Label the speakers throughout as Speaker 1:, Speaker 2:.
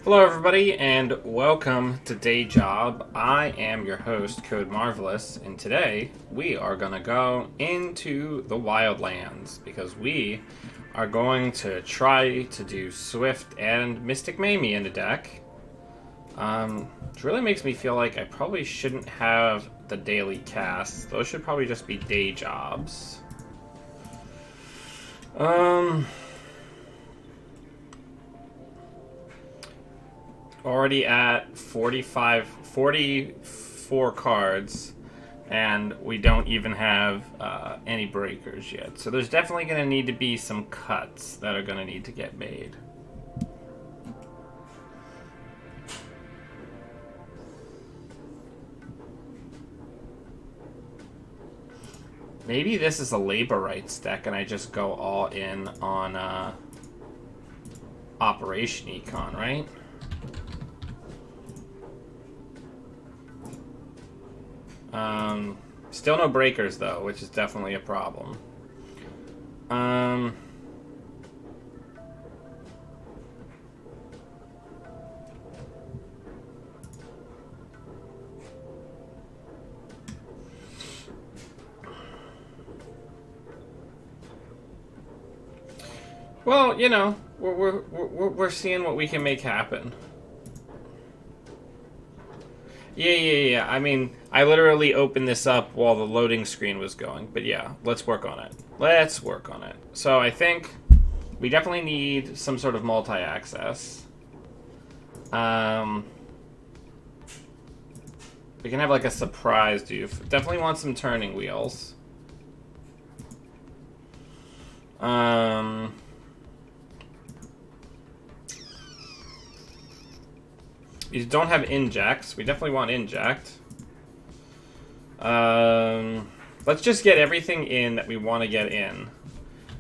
Speaker 1: Hello, everybody, and welcome to Day Job. I am your host, Code Marvelous, and today we are going to go into the Wildlands because we are going to try to do Swift and Mystic Mamie in the deck. Which really makes me feel like I probably shouldn't have the daily casts. Those should probably just be day jobs. Already at 44 cards, and we don't even have any breakers yet. So there's definitely going to need to be some cuts that are going to need to get made. Maybe this is a labor rights deck and I just go all in on Operation Econ, right? Still no breakers though, which is definitely a problem. Well, you know, we're seeing what we can make happen. Yeah. I mean, I literally opened this up while the loading screen was going. But yeah, let's work on it. So I think we definitely need some sort of multi-access. We can have like a surprise doof. Definitely want some turning wheels. You don't have injects. We definitely want inject. Let's just get everything in that we want to get in.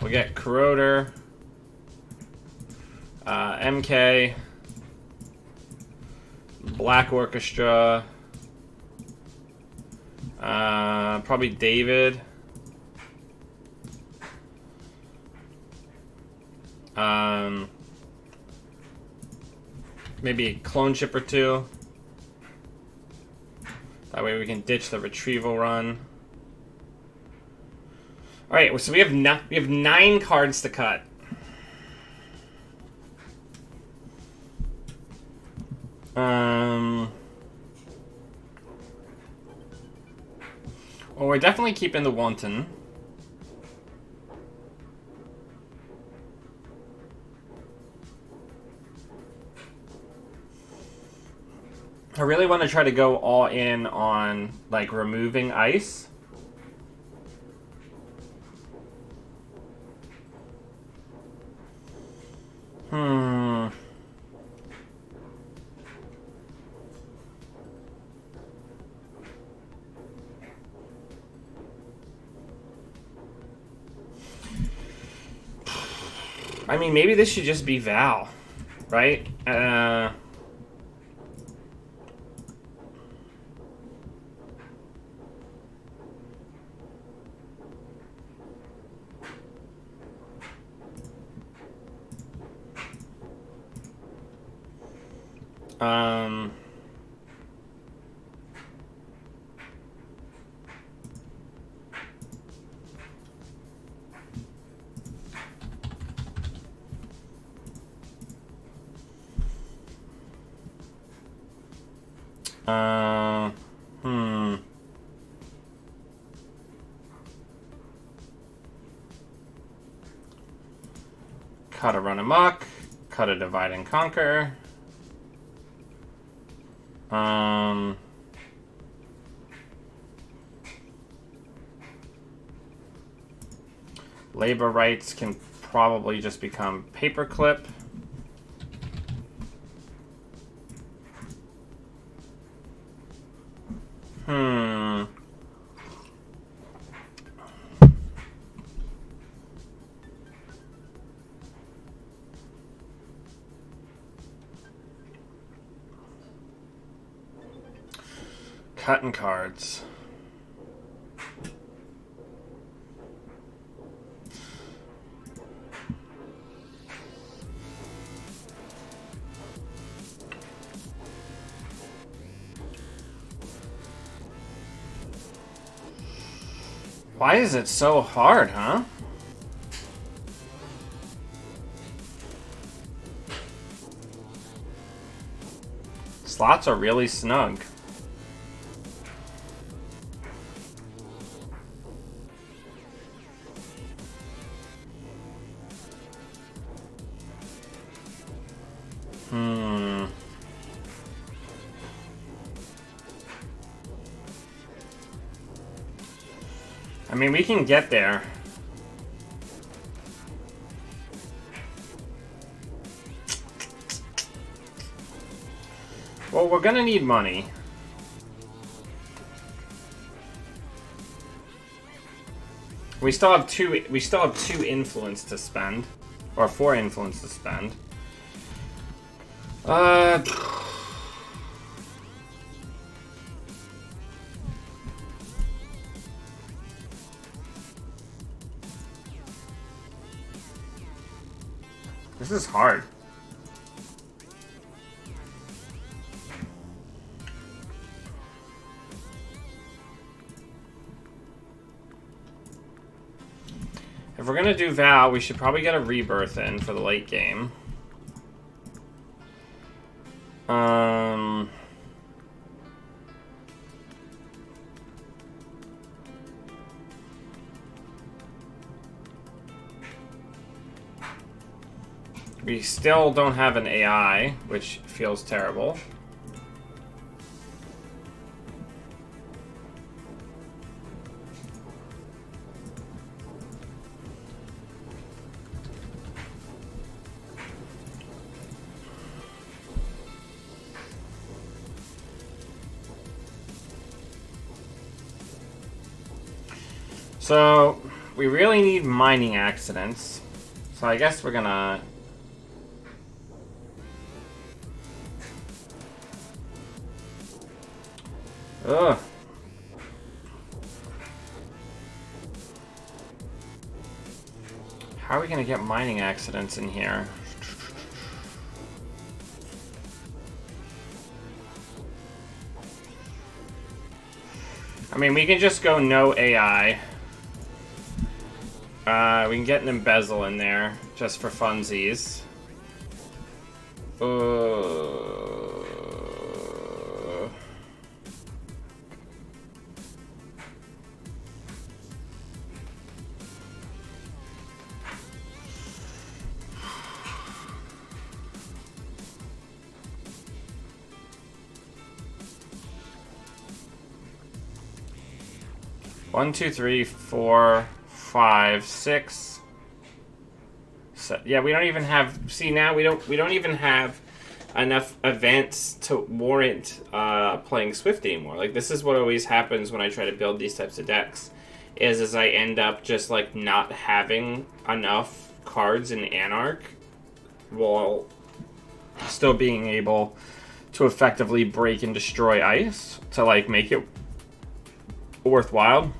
Speaker 1: We'll get Corroder, MK, Black Orchestra, probably David. Maybe a clone chip or two. That way we can ditch the retrieval run. All right, so we have 9 cards to cut. Well, we're definitely keeping the Wanton. I really want to try to go all in on, like, removing ice. I mean, maybe this should just be Val, right? Cut a Run Amok, cut a Divide and Conquer. Labor rights can probably just become Paperclip. Cutting cards. Why is it so hard, huh? Slots are really snug. I mean, we can get there. Well, we're gonna need money. We still have two. We still have 2 influence to spend, or 4 influence to spend. This is hard. If we're gonna do Val, we should probably get a Rebirth in for the late game. We still don't have an AI, which feels terrible. So, we really need mining accidents. So I guess we're gonna... Ugh. How are we gonna get mining accidents in here? I mean, we can just go no AI. We can get an embezzle in there, just for funsies. One, two, three, 4, 5, 6. So, yeah, we don't even have. See, now we don't even have enough events to warrant playing Swift anymore. Like, this is what always happens when I try to build these types of decks. Is I end up just like not having enough cards in Anarch, while still being able to effectively break and destroy ice to like make it worthwhile.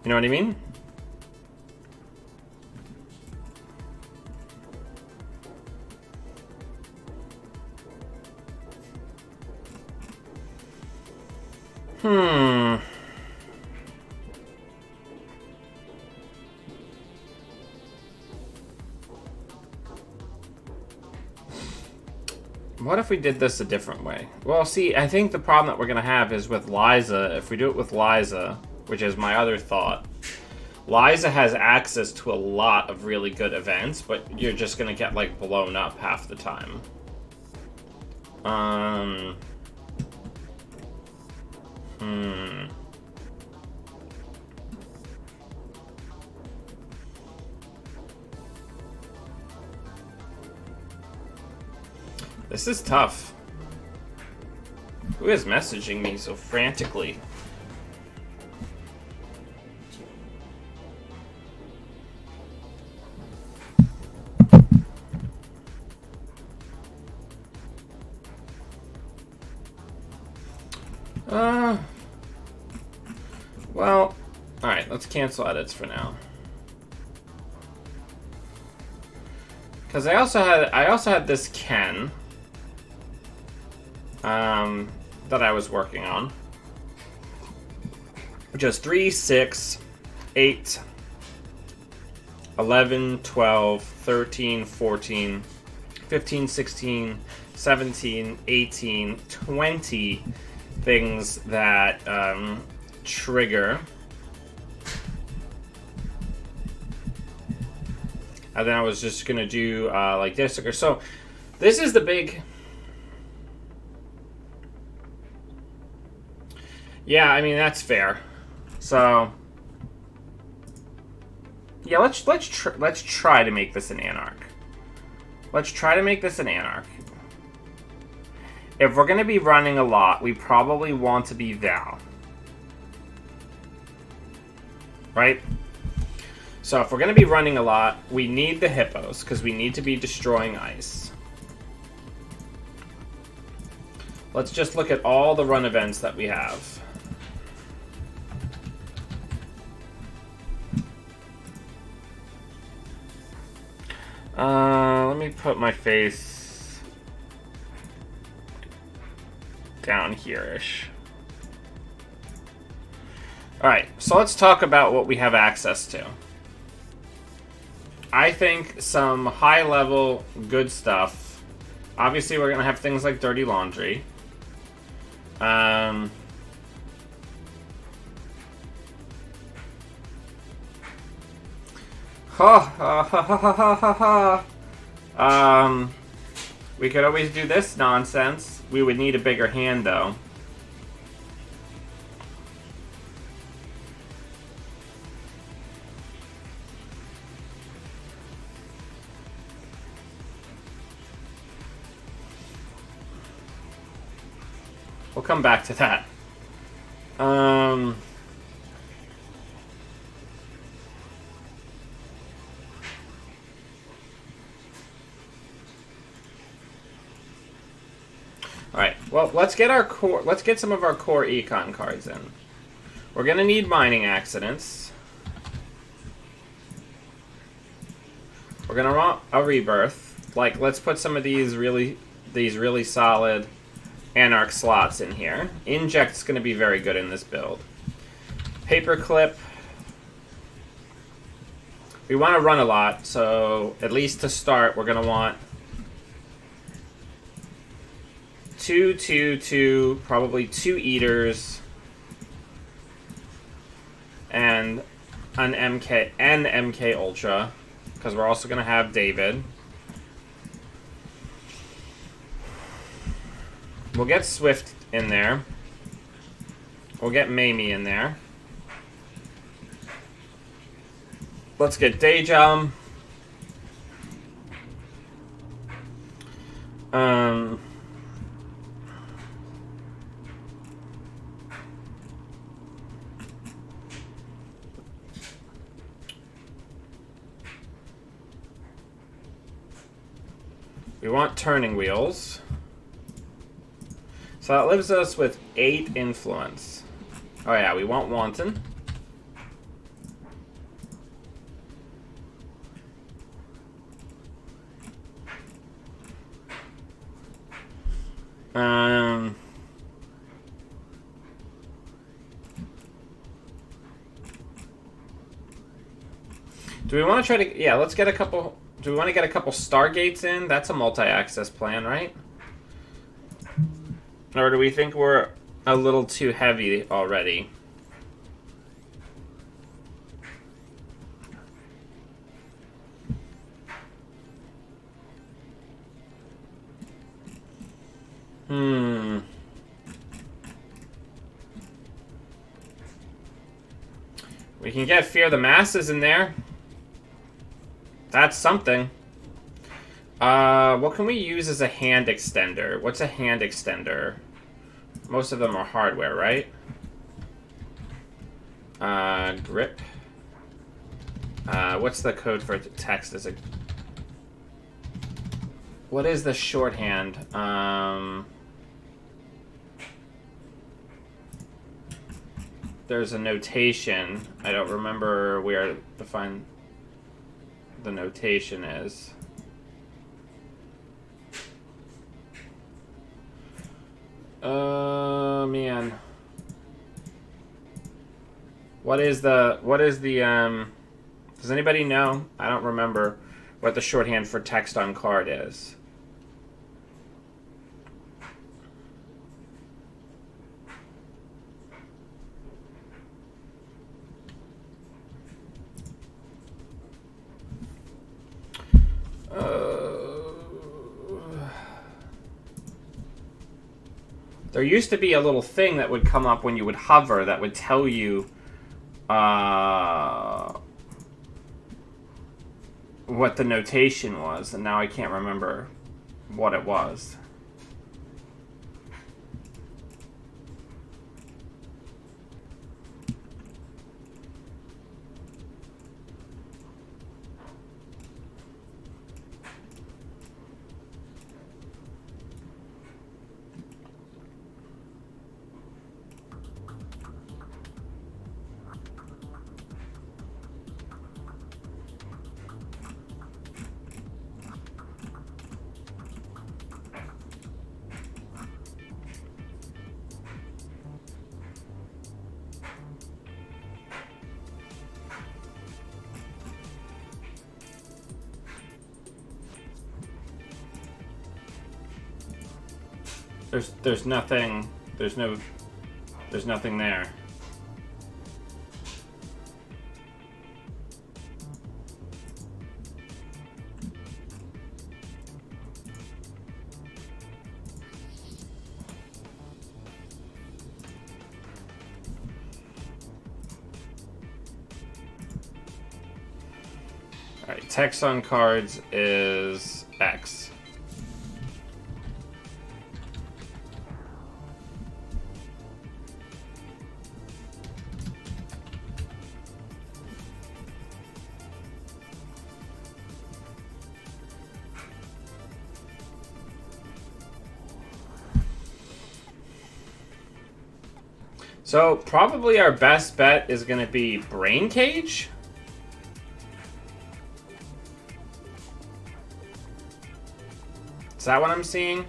Speaker 1: You know what I mean? What if we did this a different way? Well, see, I think the problem that we're going to have is with Liza. If we do it with Liza, which is my other thought, Liza has access to a lot of really good events, but you're just going to get, like, blown up half the time. This is tough. Who is messaging me so frantically? Well, alright, let's cancel edits for now. Because I also had this Ken. that I was working on. Which is 3, 6, 8, 11, 12, 13, 14, 15, 16, 17, 18, 20 things that trigger. And then I was just going to do like this. So this is the big... Yeah, I mean, that's fair. So... Yeah, let's try to make this an Anarch. Let's try to make this an Anarch. If we're going to be running a lot, we probably want to be Val. Right? So if we're going to be running a lot, we need the hippos, because we need to be destroying ice. Let's just look at all the run events that we have. Let me put my face down here-ish. Alright, so let's talk about what we have access to. I think some high-level good stuff. Obviously, we're going to have things like Dirty Laundry. We could always do this nonsense. We would need a bigger hand, though. We'll come back to that. Alright, well, let's get our core. Let's get some of our core econ cards in. We're gonna need mining accidents. We're gonna want a rebirth. Like, let's put some of these really solid Anarch slots in here. Inject's gonna be very good in this build. Paperclip. We want to run a lot, so at least to start, we're gonna want 2, 2, 2, probably 2 eaters, and an MK Ultra, because we're also gonna have David. We'll get Swift in there. We'll get Mamie in there. Let's get Dayjum. We want Turning Wheels. So that leaves us with 8 influence. Oh yeah, we want Wanton. Do we want to try to... Yeah, let's get a couple... Do we want to get a couple Stargates in? That's a multi-access plan, right? Or do we think we're a little too heavy already? We can get Fear the Masses in there. That's something. What can we use as a hand extender? What's a hand extender? Most of them are hardware, right? Grip. What's the code for text? Is it... What is the shorthand? There's a notation. I don't remember where to find the notation is. Man. What is the does anybody know? I don't remember what the shorthand for text on card is. There used to be a little thing that would come up when you would hover that would tell you what the notation was, and now I can't remember what it was. There's nothing. There's nothing there. All right, text on cards is X. So probably our best bet is going to be Brain Cage. Is that what I'm seeing?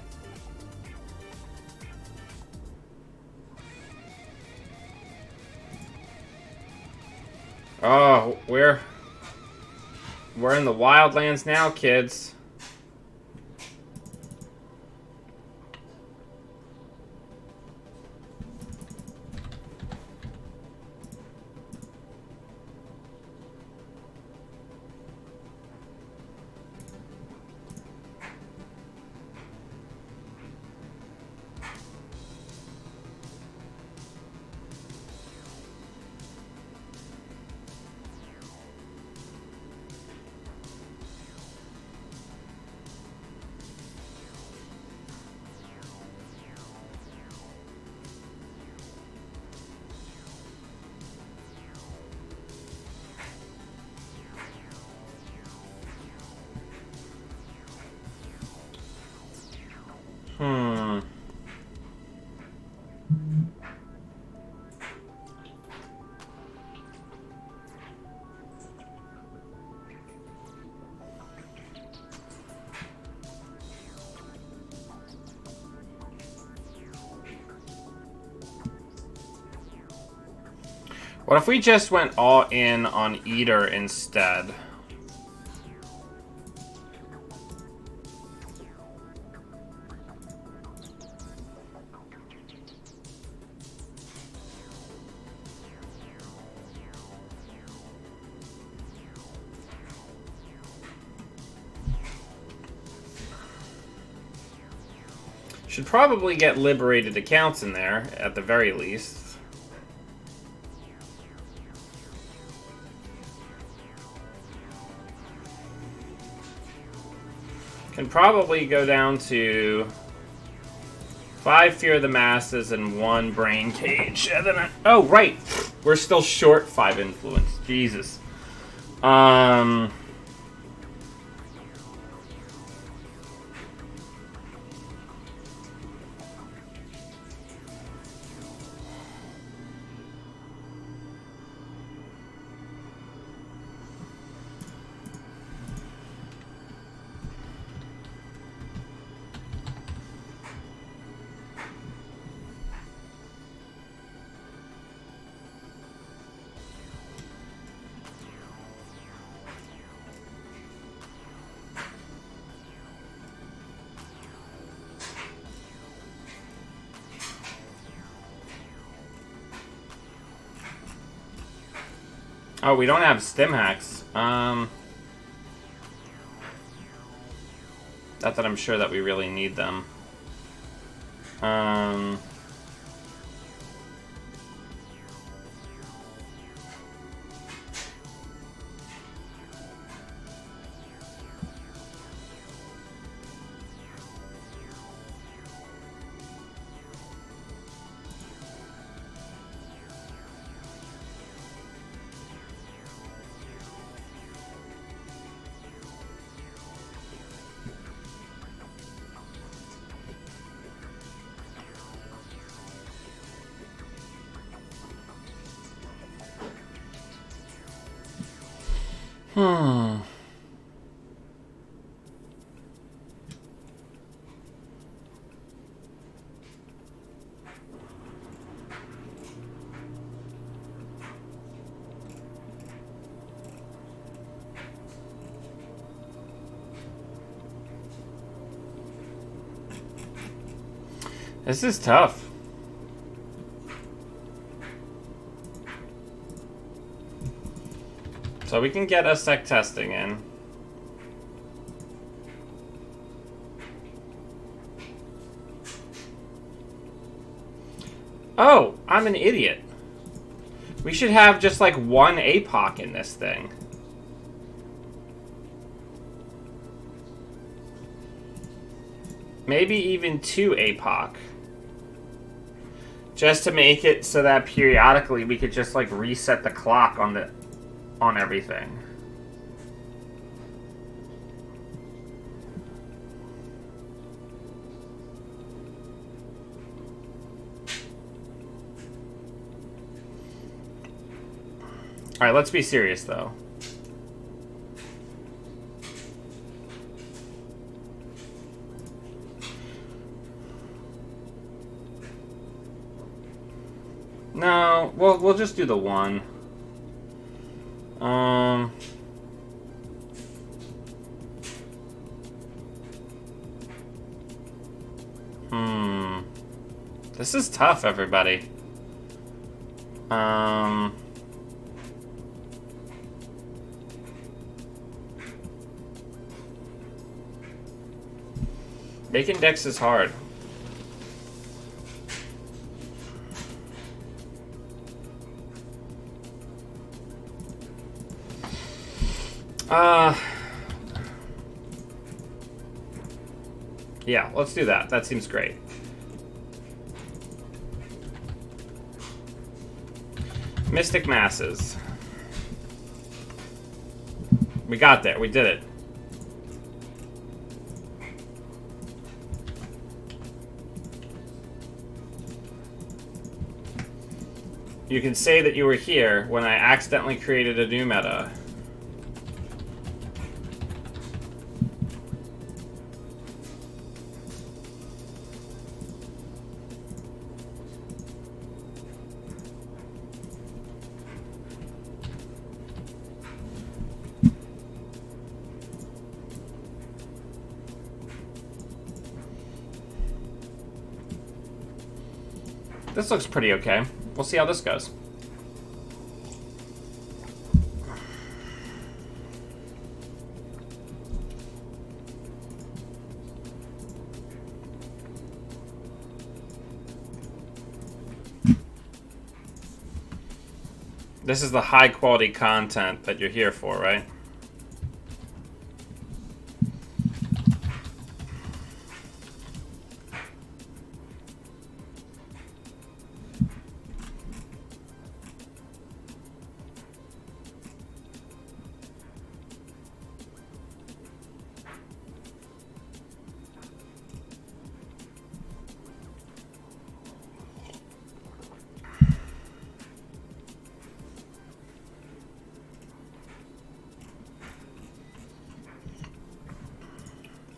Speaker 1: Oh, we're in the Wildlands now, kids. What if we just went all in on Eater instead? Should probably get liberated accounts in there, at the very least. Can probably go down to 5 Fear the Masses and 1 Brain Cage. And then oh, right! We're still short 5 Influence. Jesus. Oh, we don't have stim hacks. Not that I'm sure that we really need them. This is tough. So we can get a sec testing in. Oh, I'm an idiot. We should have just like one APOC in this thing. Maybe even two APOC. Just to make it so that periodically we could just like reset the clock on everything. Alright, let's be serious though. No, we'll just do the one. This is tough, everybody. Making decks is hard. Yeah, let's do that. That seems great. Mystic Masses. We got there. We did it. You can say that you were here when I accidentally created a new meta. This looks pretty okay. We'll see how this goes. This is the high quality content that you're here for, right?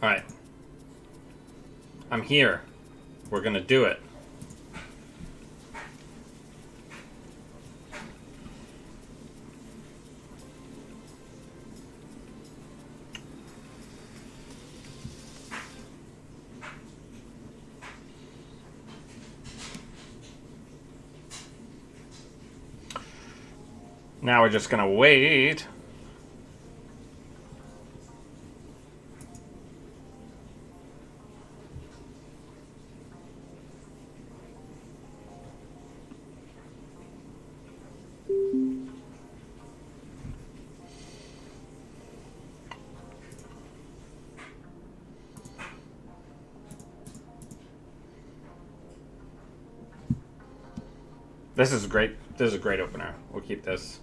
Speaker 1: Alright. I'm here. We're gonna do it. Now we're just gonna wait. This is great. This is a great opener. We'll keep this.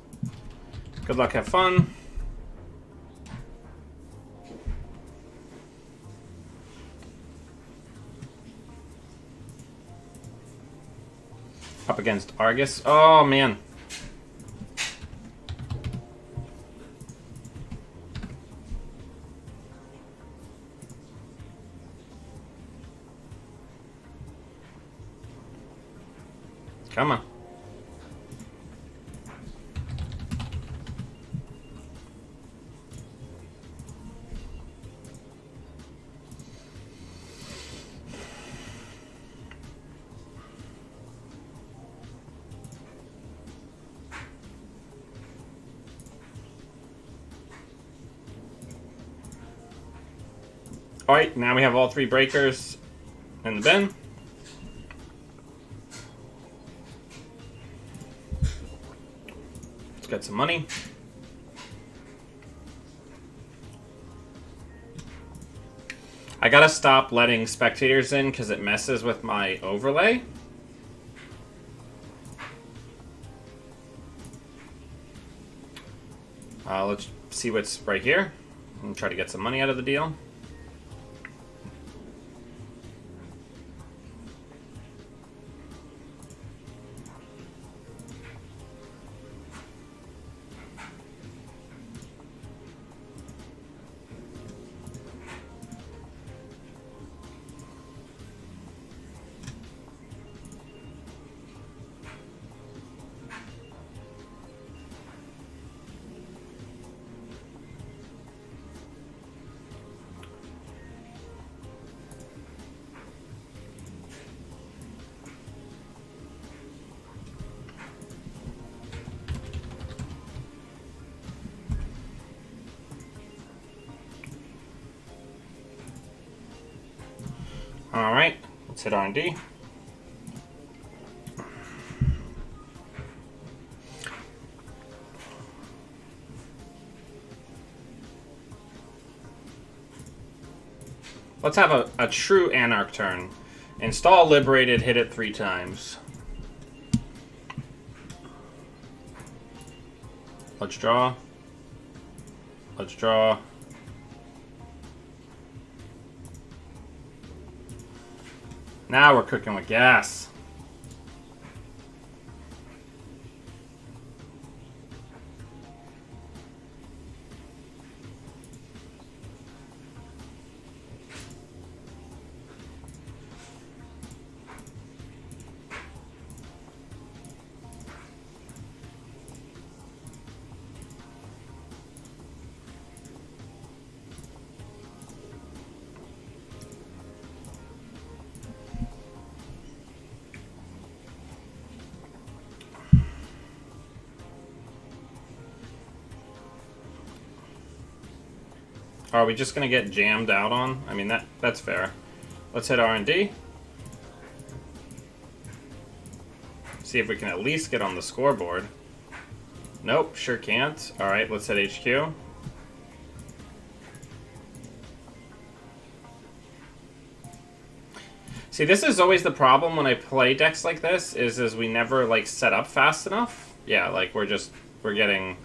Speaker 1: Good luck, have fun. Up against Argus. Oh, man. Come on. Alright, now we have all three breakers in the bin. Let's get some money. I gotta stop letting spectators in because it messes with my overlay. Let's see what's right here and try to get some money out of the deal. All right, let's hit R&D. Let's have a true Anarch turn. Install Liberated, hit it 3 times. Let's draw. Let's draw. Now we're cooking with gas. Are we just gonna get jammed out on? I mean, that's fair. Let's hit R&D. See if we can at least get on the scoreboard. Nope, sure can't. Alright, let's hit HQ. See, this is always the problem when I play decks like this, is we never, like, set up fast enough. Yeah, like, we're getting...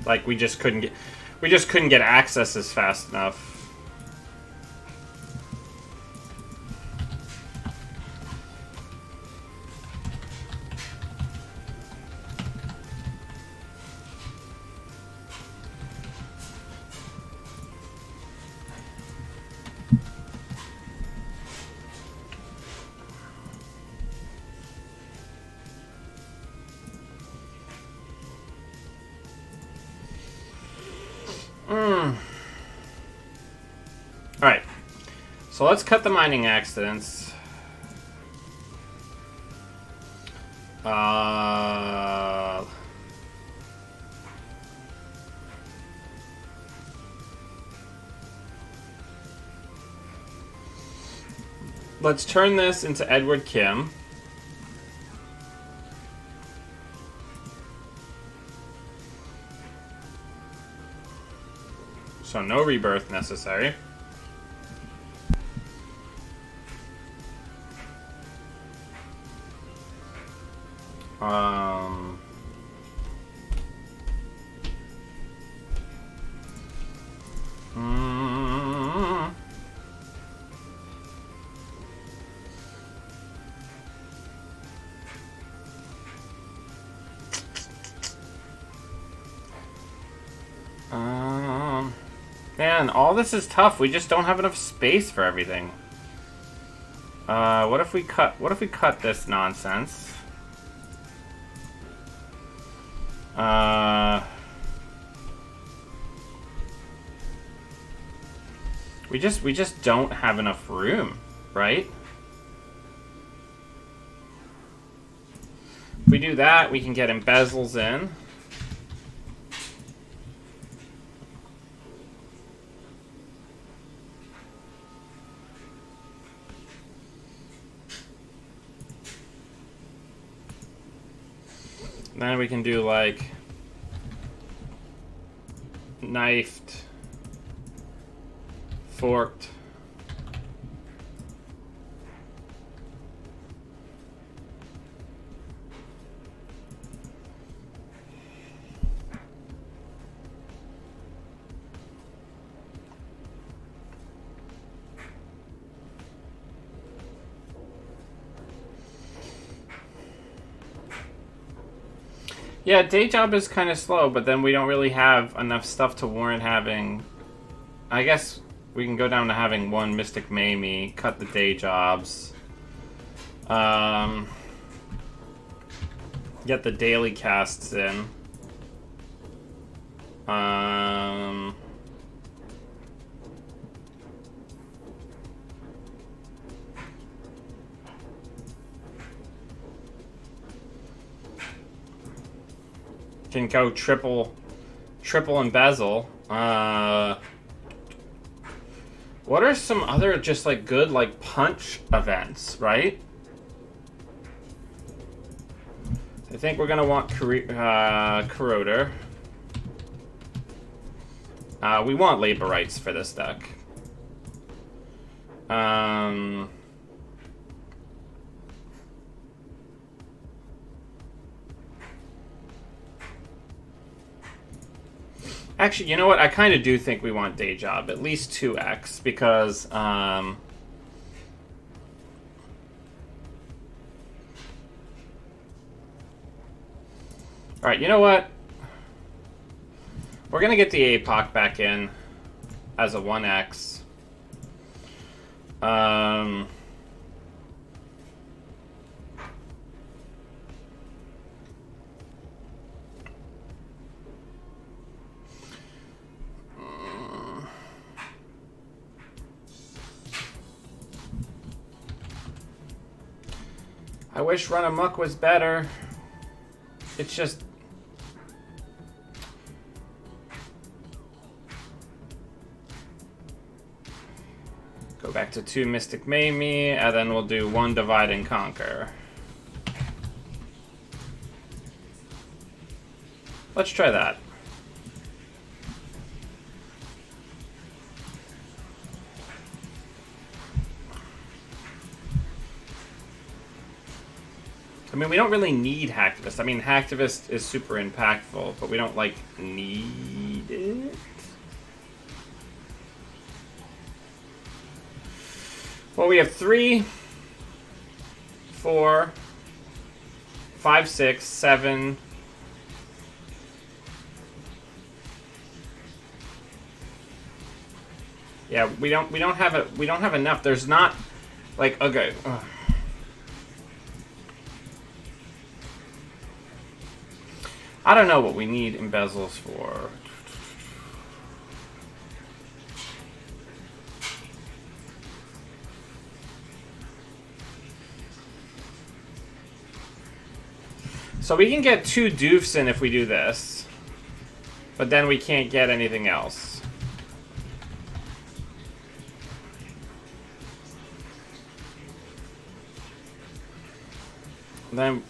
Speaker 1: Like, we just couldn't get accesses fast enough. So let's cut the mining accidents. Let's turn this into Edward Kim. So no rebirth necessary. Man, all this is tough. We just don't have enough space for everything. What if we cut this nonsense? We just don't have enough room, right? If we do that, we can get embezzles in. Then we can do like knifed, forked. Yeah, day job is kind of slow, but then we don't really have enough stuff to warrant having... I guess we can go down to having one Mystic Mamie, cut the day jobs. Get the daily casts in. Can go triple embezzle. What are some other just like good like punch events, right? I think we're gonna want Corroder. We want labor rights for this deck. Actually, you know what? I kind of do think we want day job, at least 2x, because all right, you know what? We're gonna get the APOC back in as a 1x. I wish Run Amok was better. It's just... Go back to 2 Mystic Mamie, and then we'll do 1 Divide and Conquer. Let's try that. I mean, we don't really need Hacktivist. I mean, Hacktivist is super impactful, but we don't, like, need it. Well, we have 3, 4, 5, 6, 7. Yeah, we don't have enough. There's not, like, okay. Ugh. I don't know what we need embezzles for. So we can get 2 doofs in if we do this. But then we can't get anything else. Then...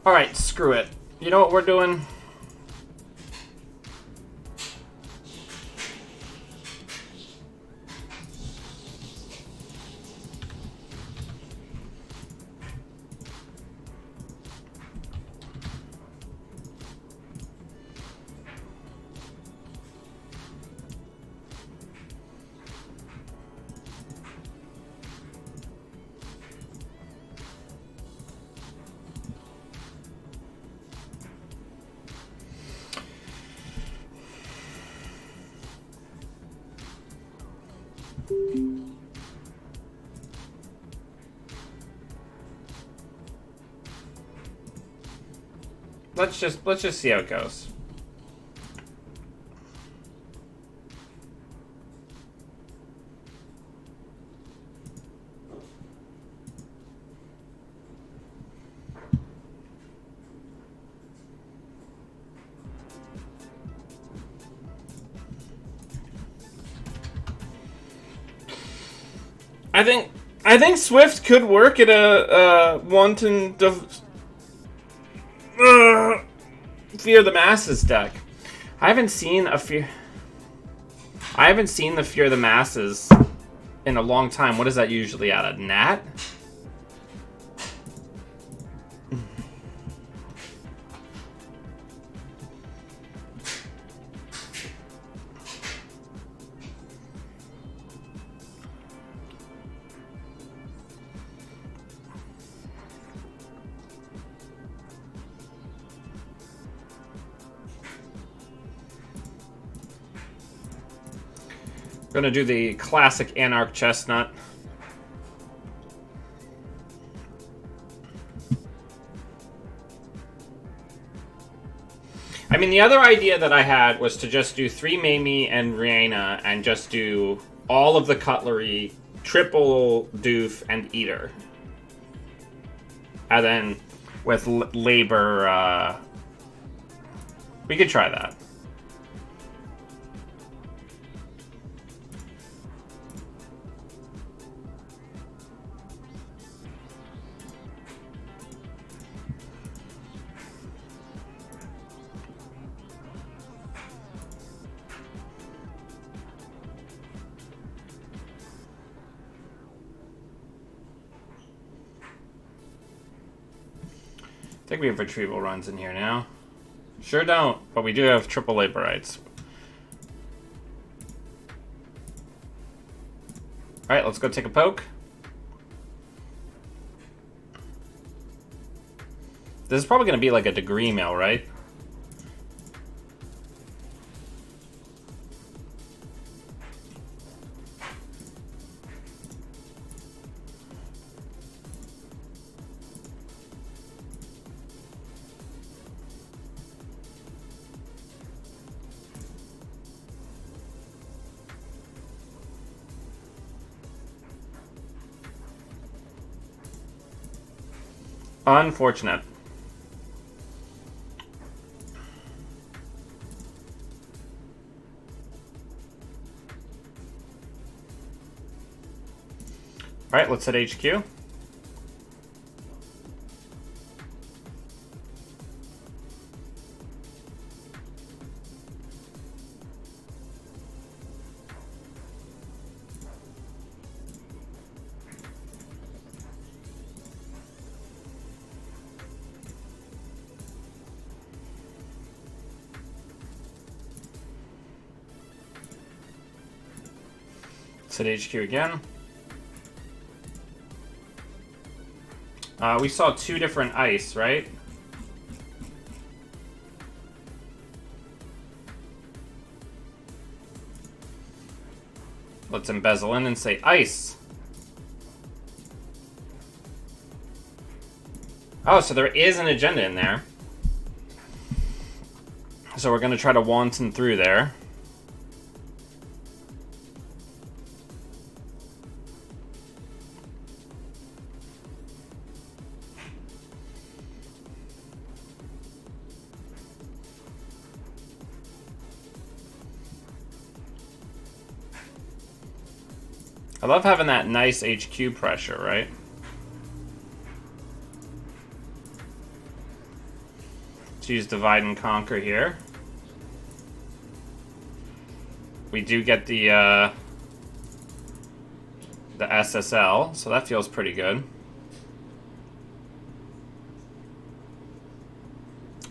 Speaker 1: Alright, screw it. You know what we're doing? Let's just see how it goes. I think Swift could work at a wanton Fear the Masses deck. I haven't seen the Fear the Masses in a long time. What is that usually at? A Nat? Gonna do the classic Anarch Chestnut. I mean, the other idea that I had was to just do 3 Mamie and Rihanna and just do all of the cutlery, triple Doof and Eater. And then with labor, we could try that. I think we have retrieval runs in here now. Sure don't, but we do have triple laborites. Alright, let's go take a poke. This is probably going to be like a degree mill, right? Unfortunate. Alright, let's hit HQ. Let's hit HQ again. We saw 2 different ice, right? Let's embezzle in and say ice. Oh, so there is an agenda in there. So we're going to try to wanton through there. I love having that nice HQ pressure, right? Let's use divide and conquer here. We do get the SSL, so that feels pretty good.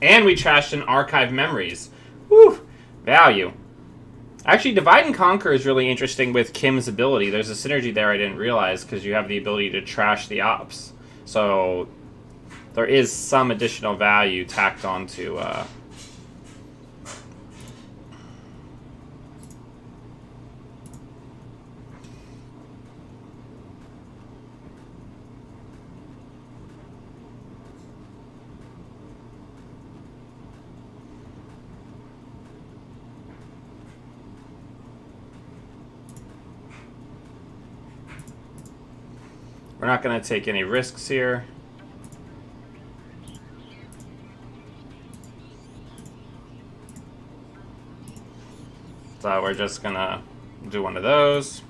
Speaker 1: And we trashed in archive memories. Whew, value. Actually, divide and conquer is really interesting with Kim's ability. There's a synergy there I didn't realize because you have the ability to trash the ops. So there is some additional value tacked onto. We're not going to take any risks here. So we're just going to do one of those.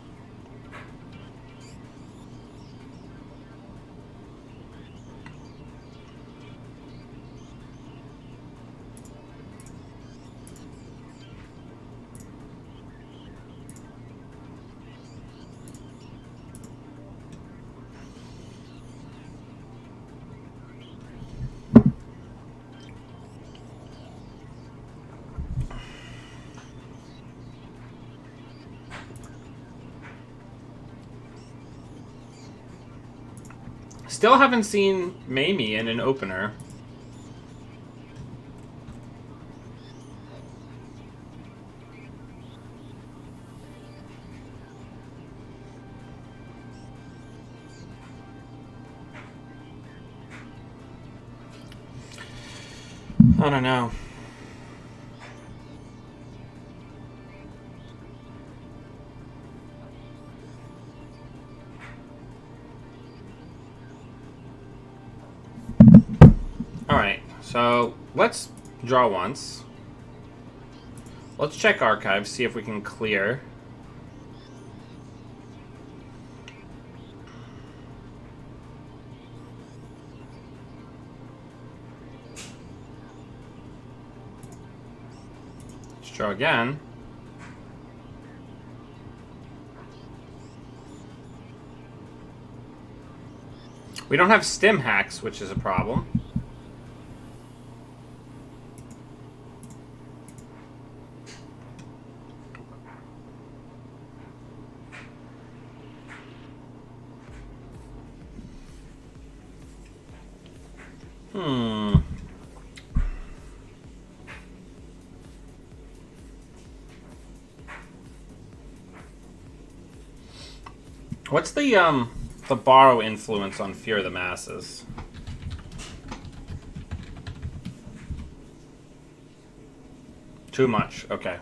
Speaker 1: Still haven't seen Mamie in an opener. I don't know. Alright, so let's draw once. Let's check archives, see if we can clear. Let's draw again. We don't have stim hacks, which is a problem. What's the borrow influence on Fear of the Masses? Too much. Okay.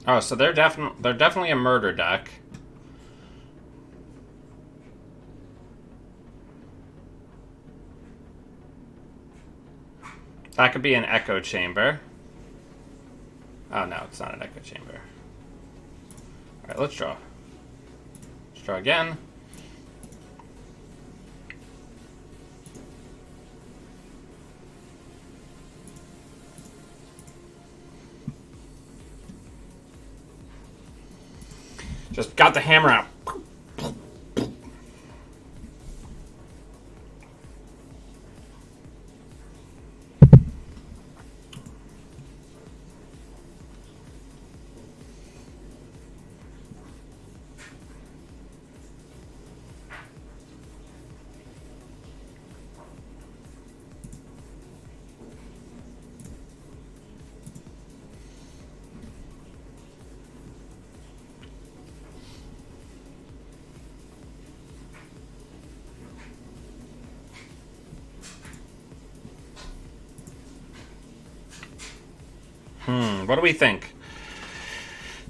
Speaker 1: Oh, so they're definitely a murder deck. That could be an echo chamber. Oh no, it's not an echo chamber. Alright, let's draw. Let's draw again. Just got the hammer out. What do we think?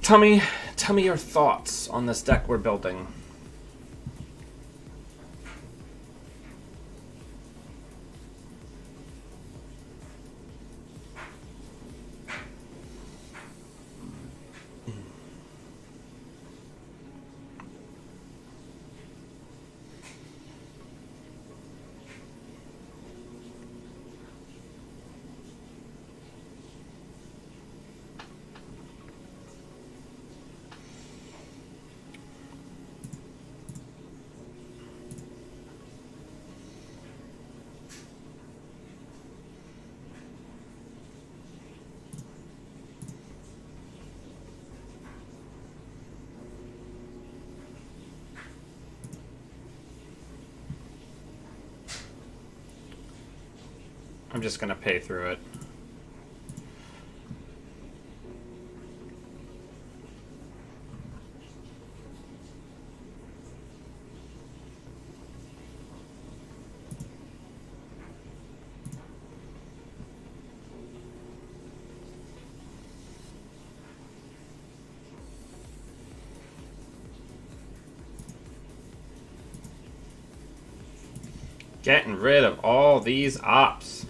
Speaker 1: Tell me your thoughts on this deck we're building. I'm just going to pay through it. Getting rid of all these ops.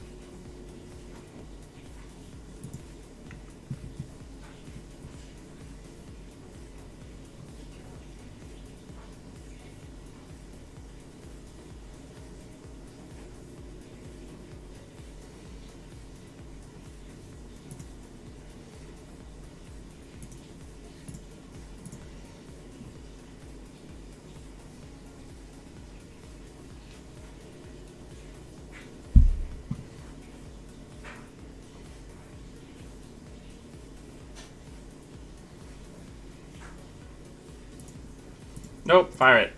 Speaker 1: Nope, fire it.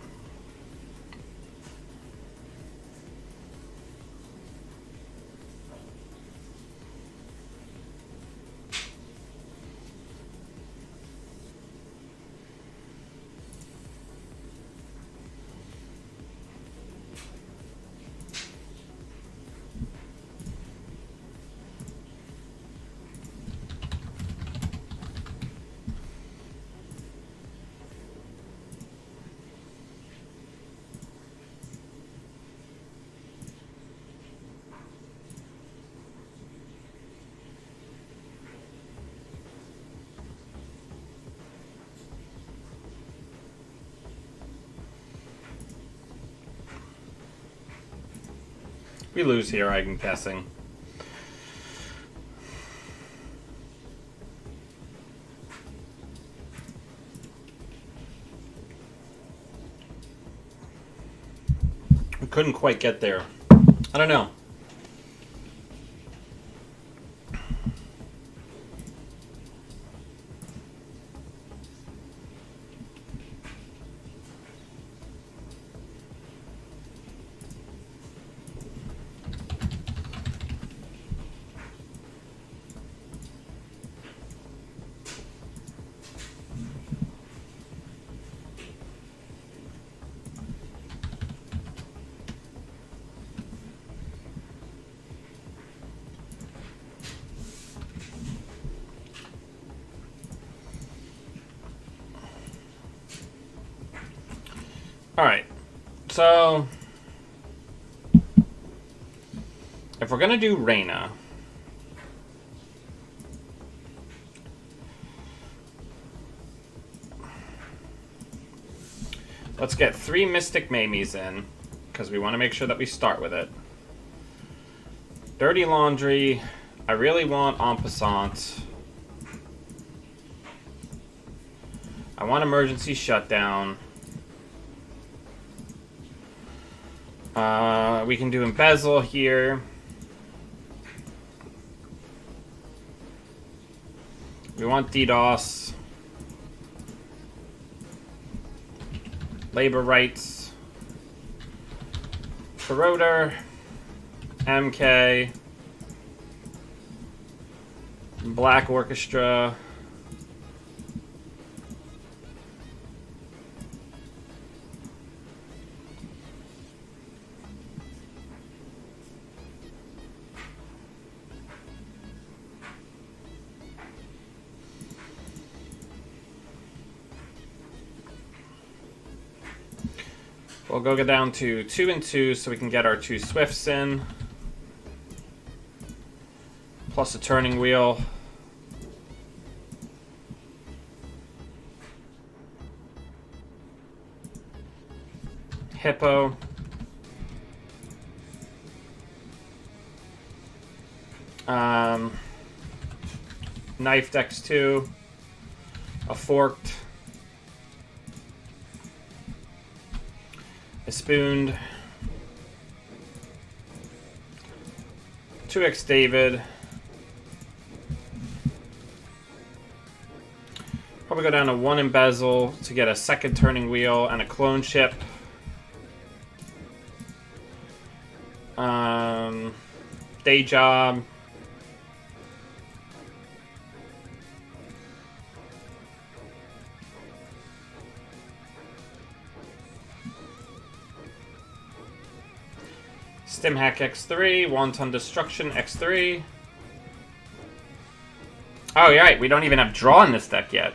Speaker 1: We lose here, I'm guessing. We couldn't quite get there. I don't know. Alright, so if we're going to do Reyna, let's get 3 Mystic Mamies in, because we want to make sure that we start with it. Dirty Laundry, I really want En Passant. I want Emergency Shutdown. We can do Embezzle here. We want DDoS. Labor Rights. Corroder. MK. Black Orchestra. We'll go down to 2 and 2 so we can get our 2 Swifts in. Plus a turning wheel. Hippo. Knifed X2. A forked. A spooned. 2X David. Probably go down to 1 embezzle to get a second turning wheel and a clone ship. Day job. Stimhack X3, Wanton Destruction X3. Oh, you're right, we don't even have draw in this deck yet.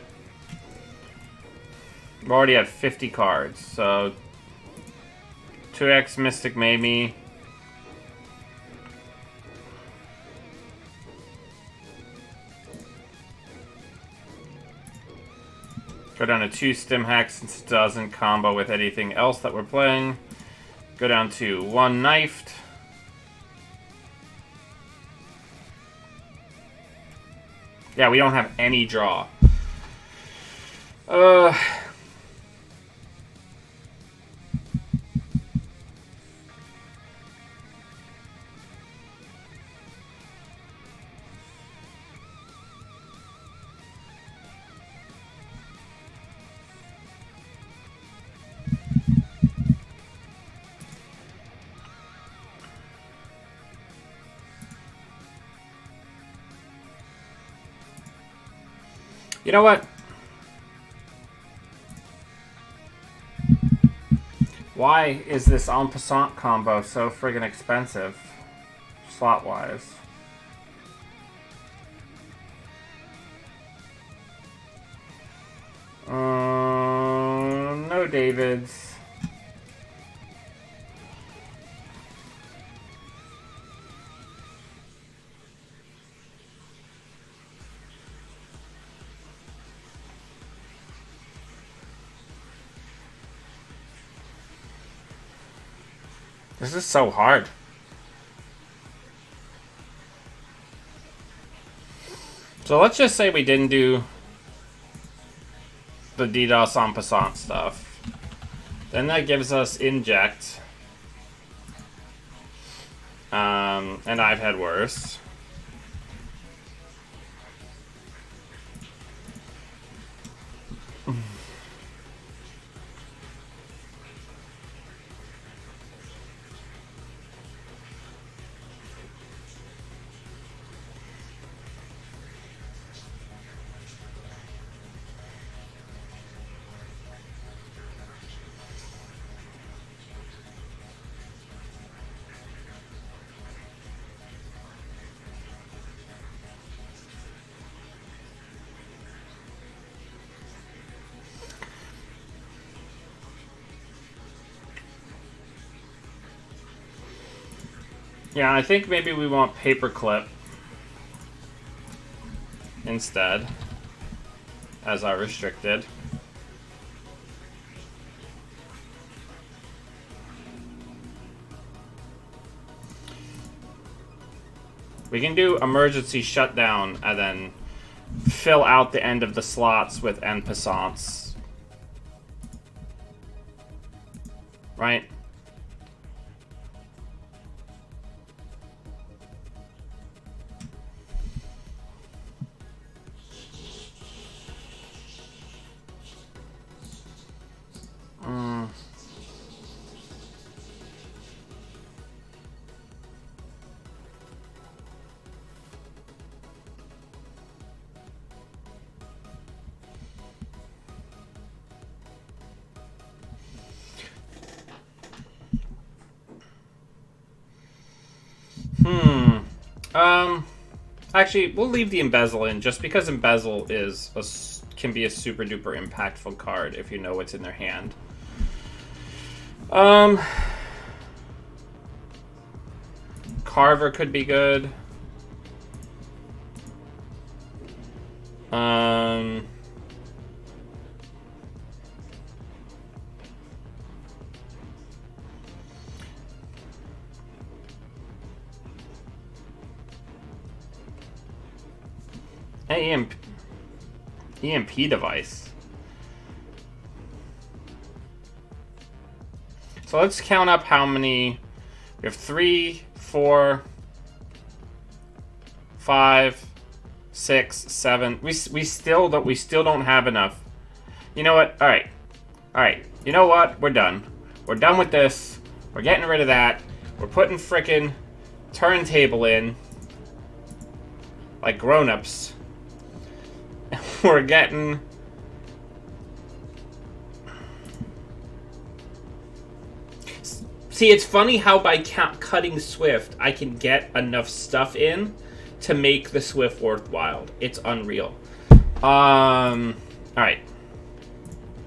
Speaker 1: We already have 50 cards, so 2X Mystic Mamie. Go down to 2 Stimhacks since it doesn't combo with anything else that we're playing. Go down to 1 Knifed. Yeah, we don't have any draw. You know what? Why is this en passant combo so friggin' expensive, slot-wise? No Davids. This is so hard. So let's just say we didn't do the DDoS en passant stuff. Then that gives us inject. And I've had worse. Yeah, I think maybe we want Paperclip instead as our restricted. We can do emergency shutdown and then fill out the end of the slots with en passants. Right? Actually, we'll leave the embezzle in just because embezzle can be a super duper impactful card if you know what's in their hand. Um, Carver could be good. EMP device. So let's count up how many. We have 3, 4, 5, 6, 7. We still don't have enough. You know what? All right. You know what? We're done. We're done with this. We're getting rid of that. We're putting frickin' turntable in, like grown-ups. We're getting. See, it's funny how by cutting Swift, I can get enough stuff in to make the Swift worthwhile. It's unreal. Alright.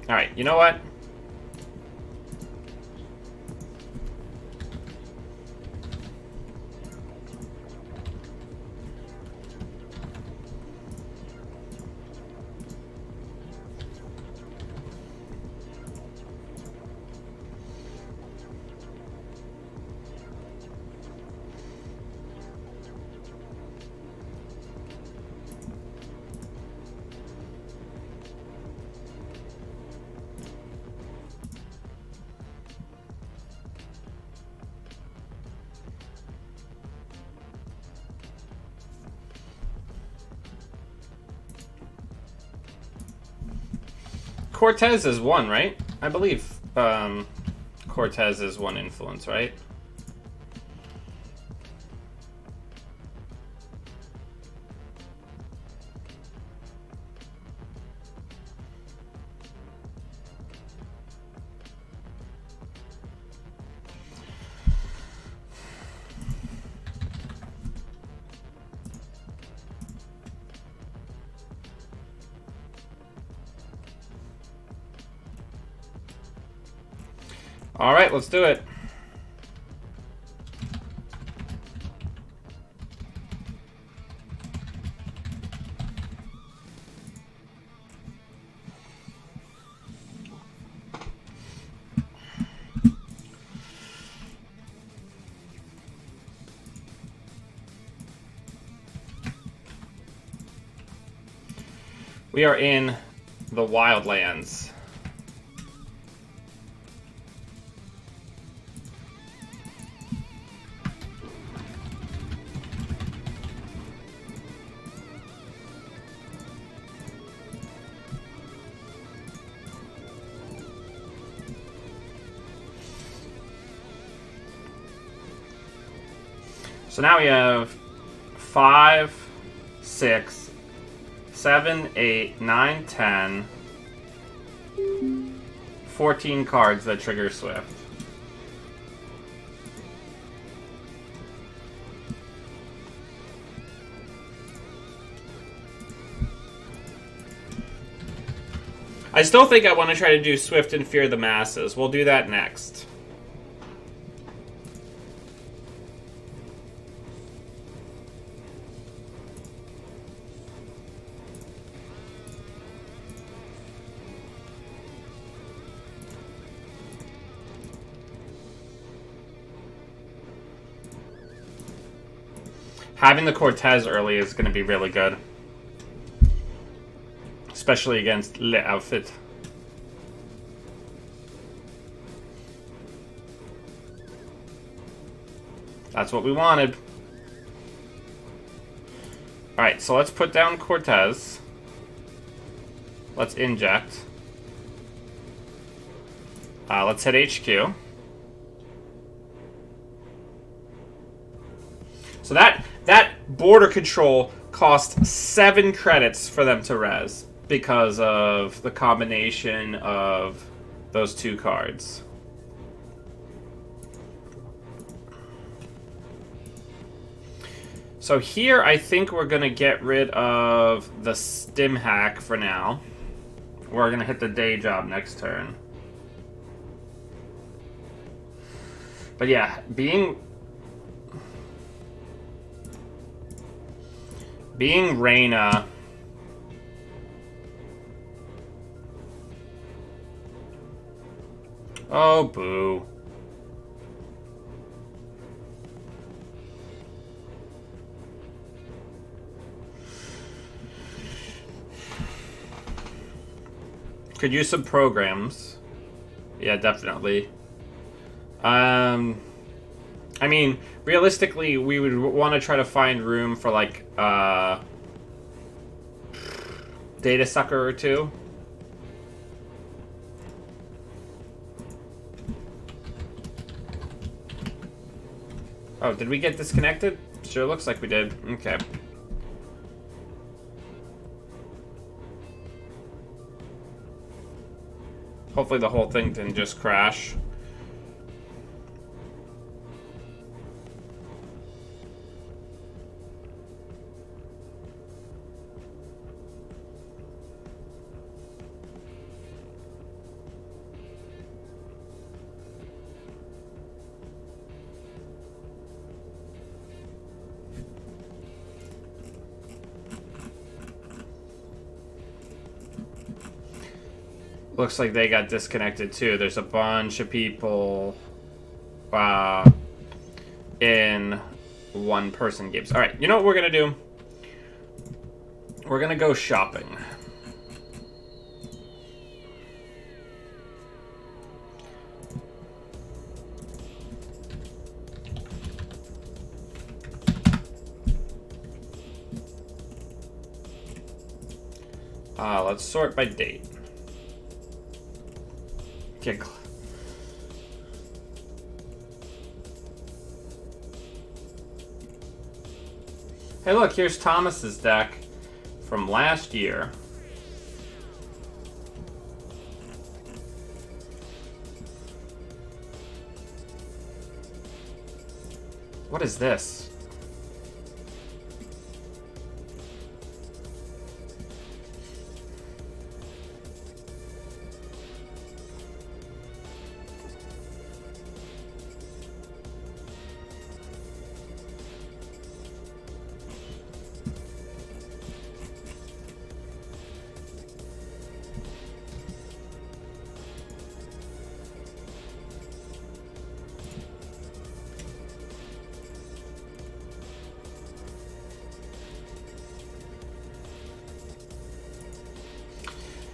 Speaker 1: Alright, you know what? Cortez is 1, right? I believe Cortez is 1 influence, right? All right, let's do it. We are in the Wildlands. So now we have 5, 6, 7, 8, 9, 10, 14 cards that trigger Swift. I still think I want to try to do Swift and Fear the Masses. We'll do that next. Having the Cortez early is going to be really good. Especially against Le Outfit. That's what we wanted. Alright, so let's put down Cortez. Let's inject. Let's hit HQ. So that border control cost 7 credits for them to res because of the combination of those 2 cards. So here I think we're going to get rid of the stim hack for now. We're going to hit the day job next turn. But yeah, being Reyna. Oh, boo. Could use some programs. Yeah, definitely. I mean, realistically, we would want to try to find room for, like, data sucker or two. Oh, did we get disconnected? Sure looks like we did. Okay. Hopefully the whole thing didn't just crash. Looks like they got disconnected too. There's a bunch of people in one-person games. All right, you know what we're gonna do? We're gonna go shopping. Let's sort by date. Okay. Hey, look, here's Thomas's deck from last year. What is this?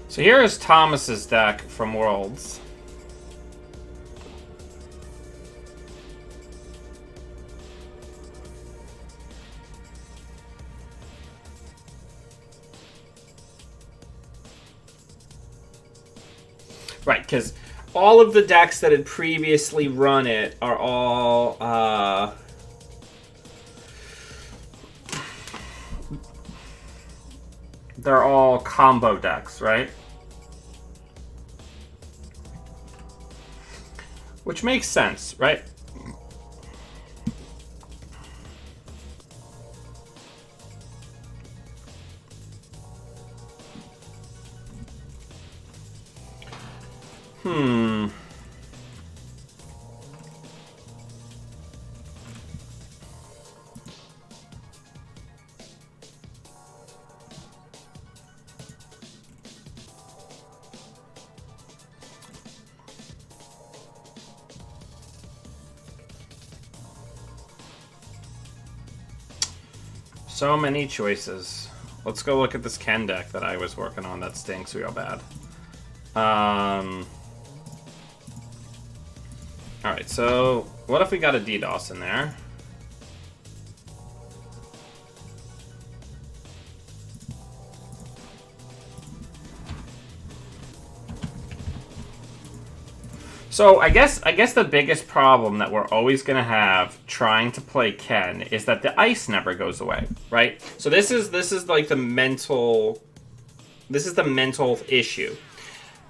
Speaker 1: So here is Thomas's deck from Worlds. Right, because all of the decks that had previously run it are all they're all combo decks, right? Which makes sense, right? So many choices. Let's go look at this Ken deck that I was working on that stinks real bad. Alright, so what if we got a DDoS in there? So I guess the biggest problem that we're always going to have trying to play Ken is that the ice never goes away, right? So this is like the mental issue.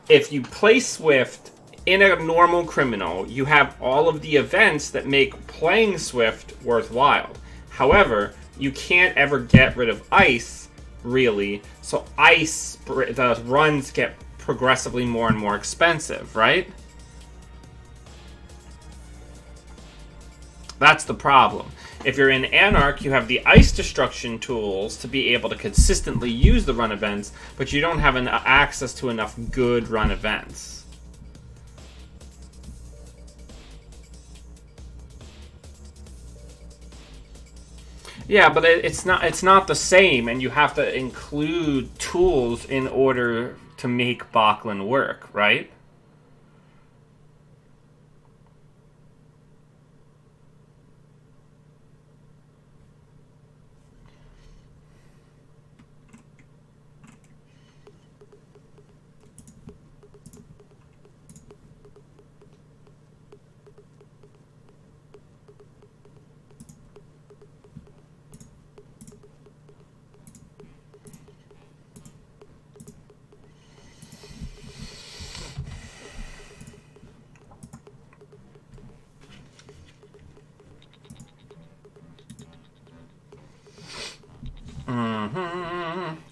Speaker 1: If you play Swift in a normal criminal, you have all of the events that make playing Swift worthwhile. However, you can't ever get rid of ice, really. So ice, the runs get progressively more and more expensive, right? That's the problem. If you're in Anarch, you have the ice destruction tools to be able to consistently use the run events, but you don't have access to enough good run events. Yeah, but it's not the same, and you have to include tools in order to make Bachlan work, right?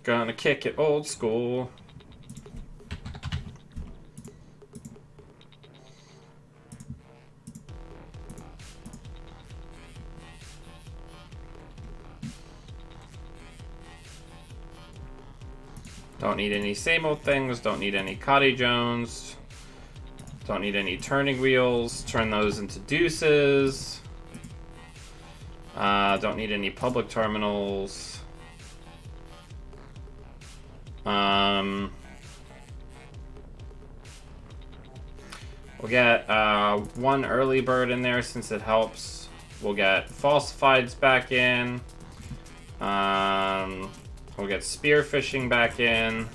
Speaker 1: Gonna kick it old school. Don't need any same old things. Don't need any Cotty Jones. Don't need any turning wheels. Turn those into deuces. Don't need any public terminals. We'll get one early bird in there since it helps. We'll get falsifieds back in. We'll get spearfishing back in.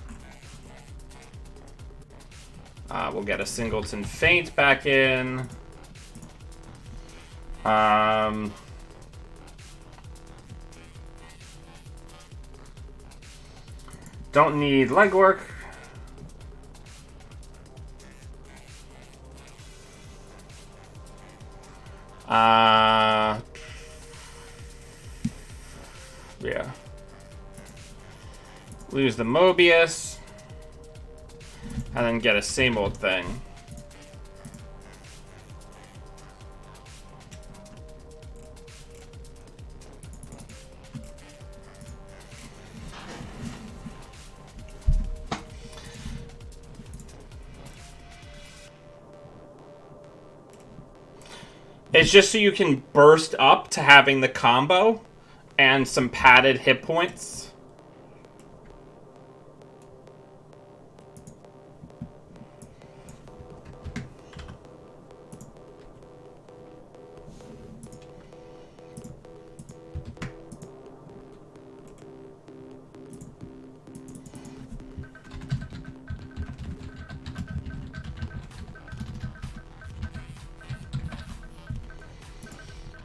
Speaker 1: We'll get a singleton feint back in. Don't need legwork. Yeah. Lose the Mobius. And then get a same old thing. It's just so you can burst up to having the combo and some padded hit points.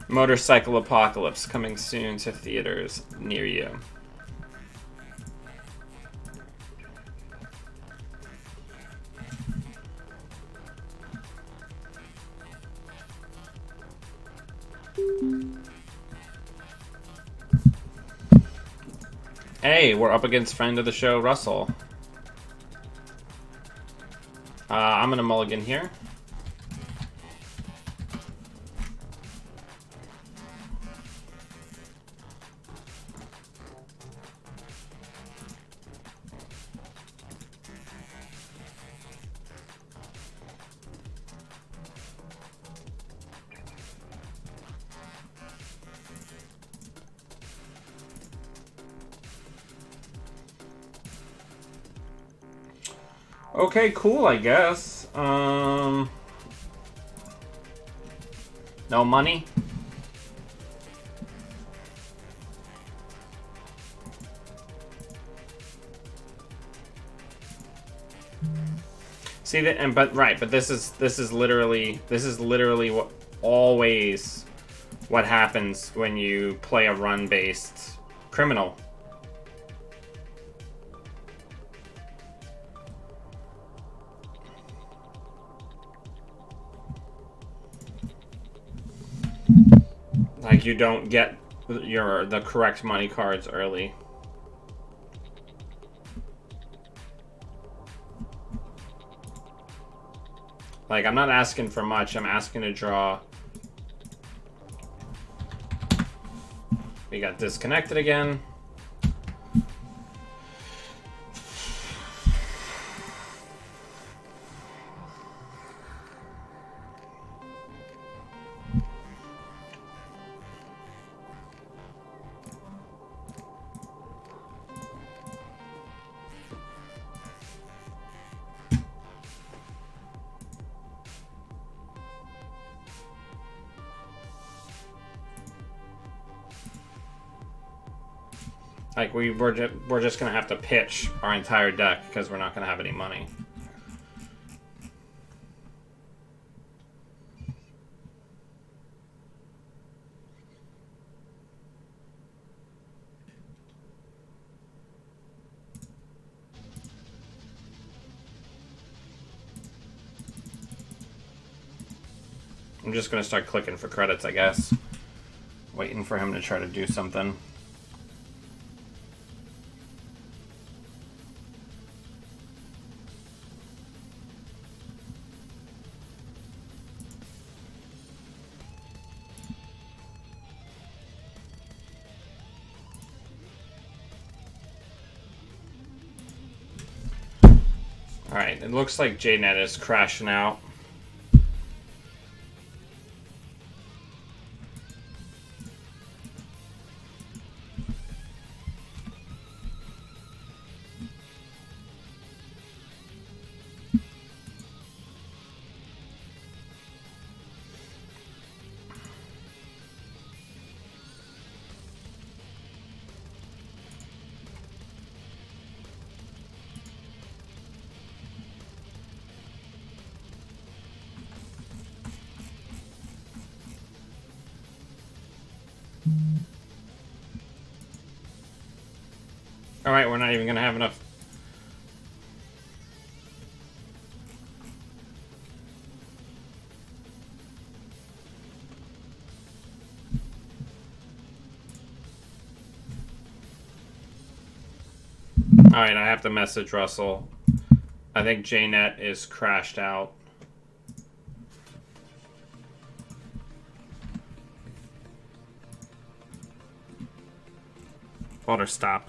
Speaker 1: Motorcycle Apocalypse coming soon to theaters near you. Hey, we're up against friend of the show, Russell. I'm gonna mulligan here. Okay, cool, I guess. No money? See that, but this is literally what always what happens when you play a run-based criminal. Like, you don't get the correct money cards early. Like, I'm not asking for much. I'm asking to draw We got disconnected again. Like, we're just gonna have to pitch our entire deck because we're not gonna have any money. I'm just gonna start clicking for credits, I guess. Waiting for him to try to do something. Alright, it looks like JNet is crashing out. Alright, we're not even gonna have enough. Alright, I have to message Russell. I think JNet is crashed out. Water, stop.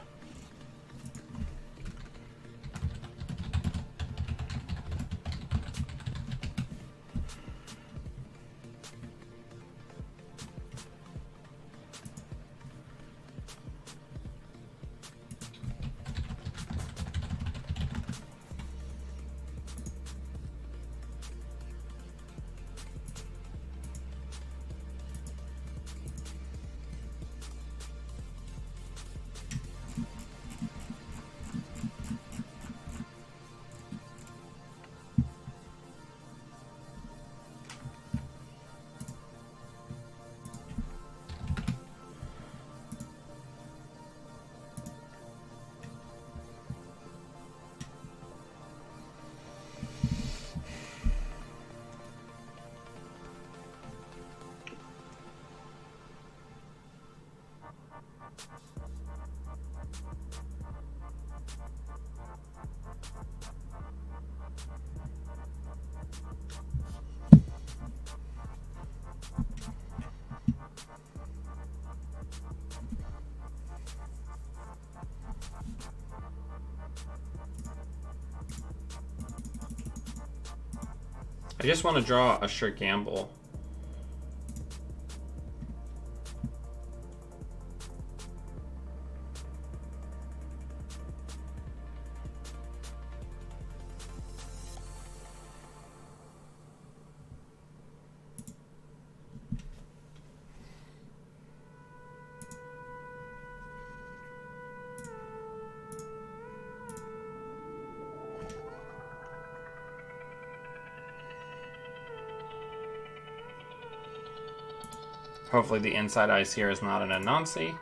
Speaker 1: I just want to draw a sure gamble. Hopefully the inside ice here is not an Anansi.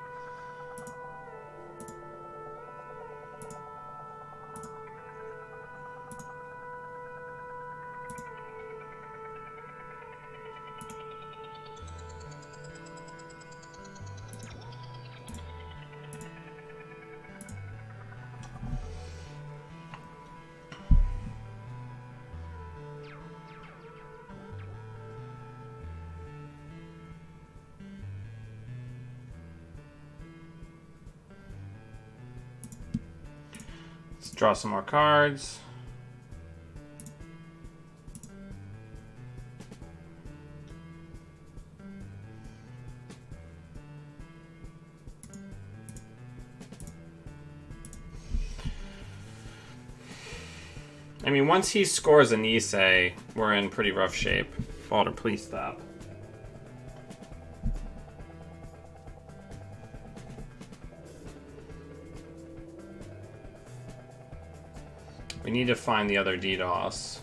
Speaker 1: Draw some more cards. I mean, once he scores a Nisei, we're in pretty rough shape. Balder, please stop. We need to find the other DDoS.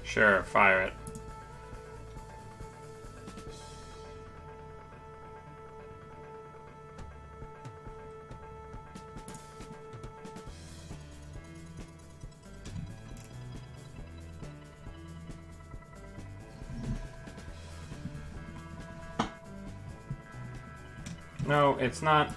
Speaker 1: Sure, fire it. No, it's not.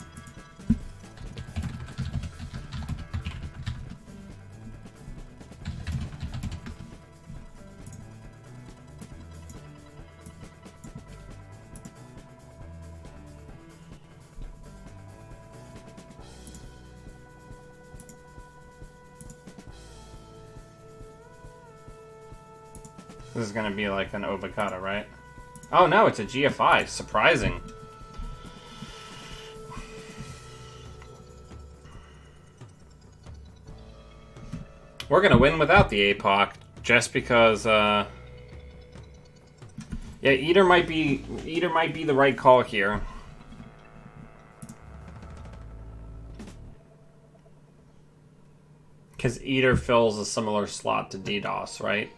Speaker 1: This is gonna be like an Obokata, right? Oh no, it's a GFI. Surprising. We're gonna win without the APOC, just because, yeah, Eater might be the right call here. Because Eater fills a similar slot to DDoS, right?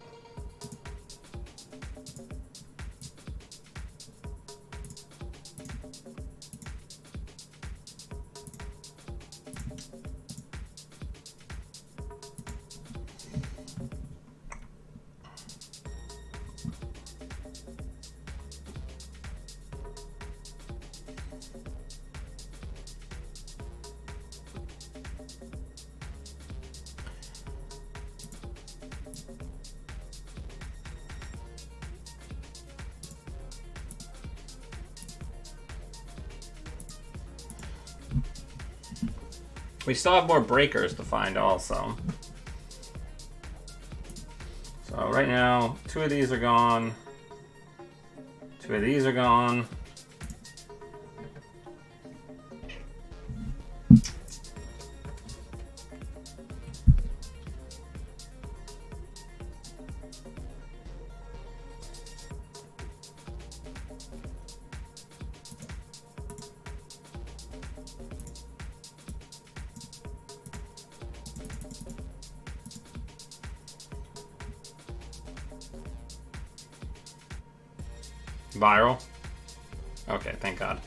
Speaker 1: We still have more breakers to find also. So right now, 2 of these are gone. 2 of these are gone. Viral? Okay, thank God.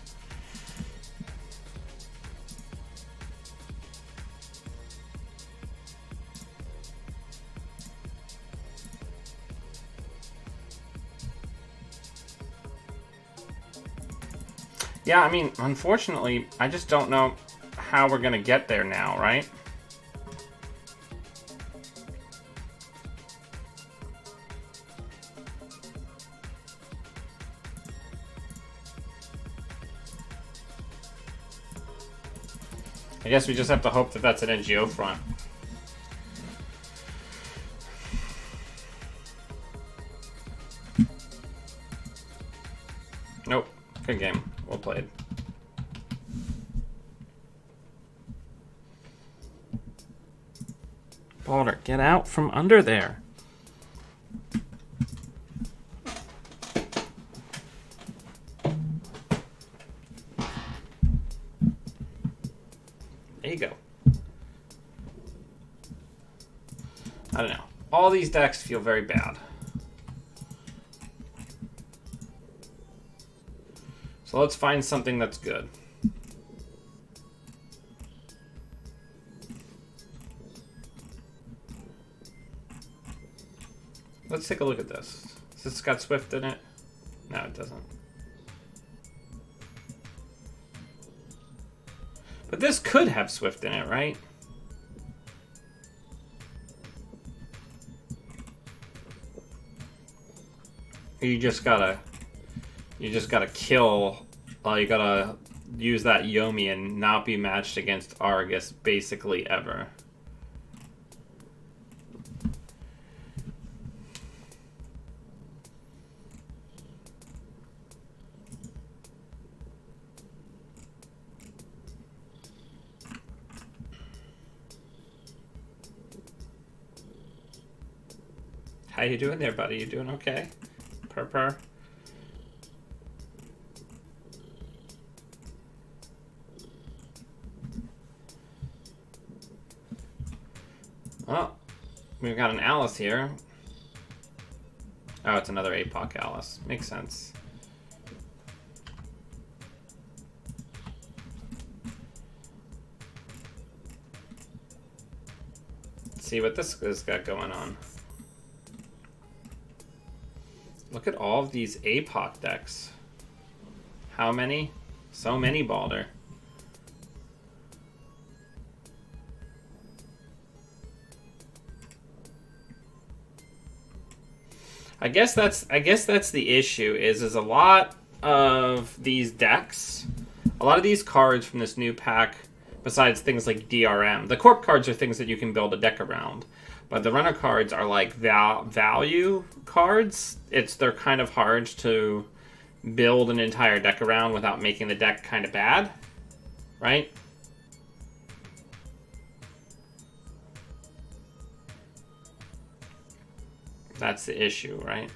Speaker 1: Yeah, I mean, unfortunately, I just don't know how we're gonna get there now, right? I guess we just have to hope that that's an NGO front. Nope. Good game. Well played. Balder, get out from under there. There you go. I don't know. All these decks feel very bad. So let's find something that's good. Let's take a look at this. Has this got Swift in it? No, it doesn't. But this could have Swift in it, right? You just gotta kill. You gotta use that Yomi and not be matched against Argus basically ever. How you doing there, buddy? You doing okay? Purr. Oh, we've got an Alice here. Oh, it's another APOC Alice. Makes sense. Let's see what this has got going on. Look at all of these APOC decks. How many? So many, Balder. I guess that's the issue is a lot of these decks, a lot of these cards from this new pack, besides things like DRM. The Corp cards are things that you can build a deck around. But the runner cards are like value cards. They're kind of hard to build an entire deck around without making the deck kind of bad, right? That's the issue, right?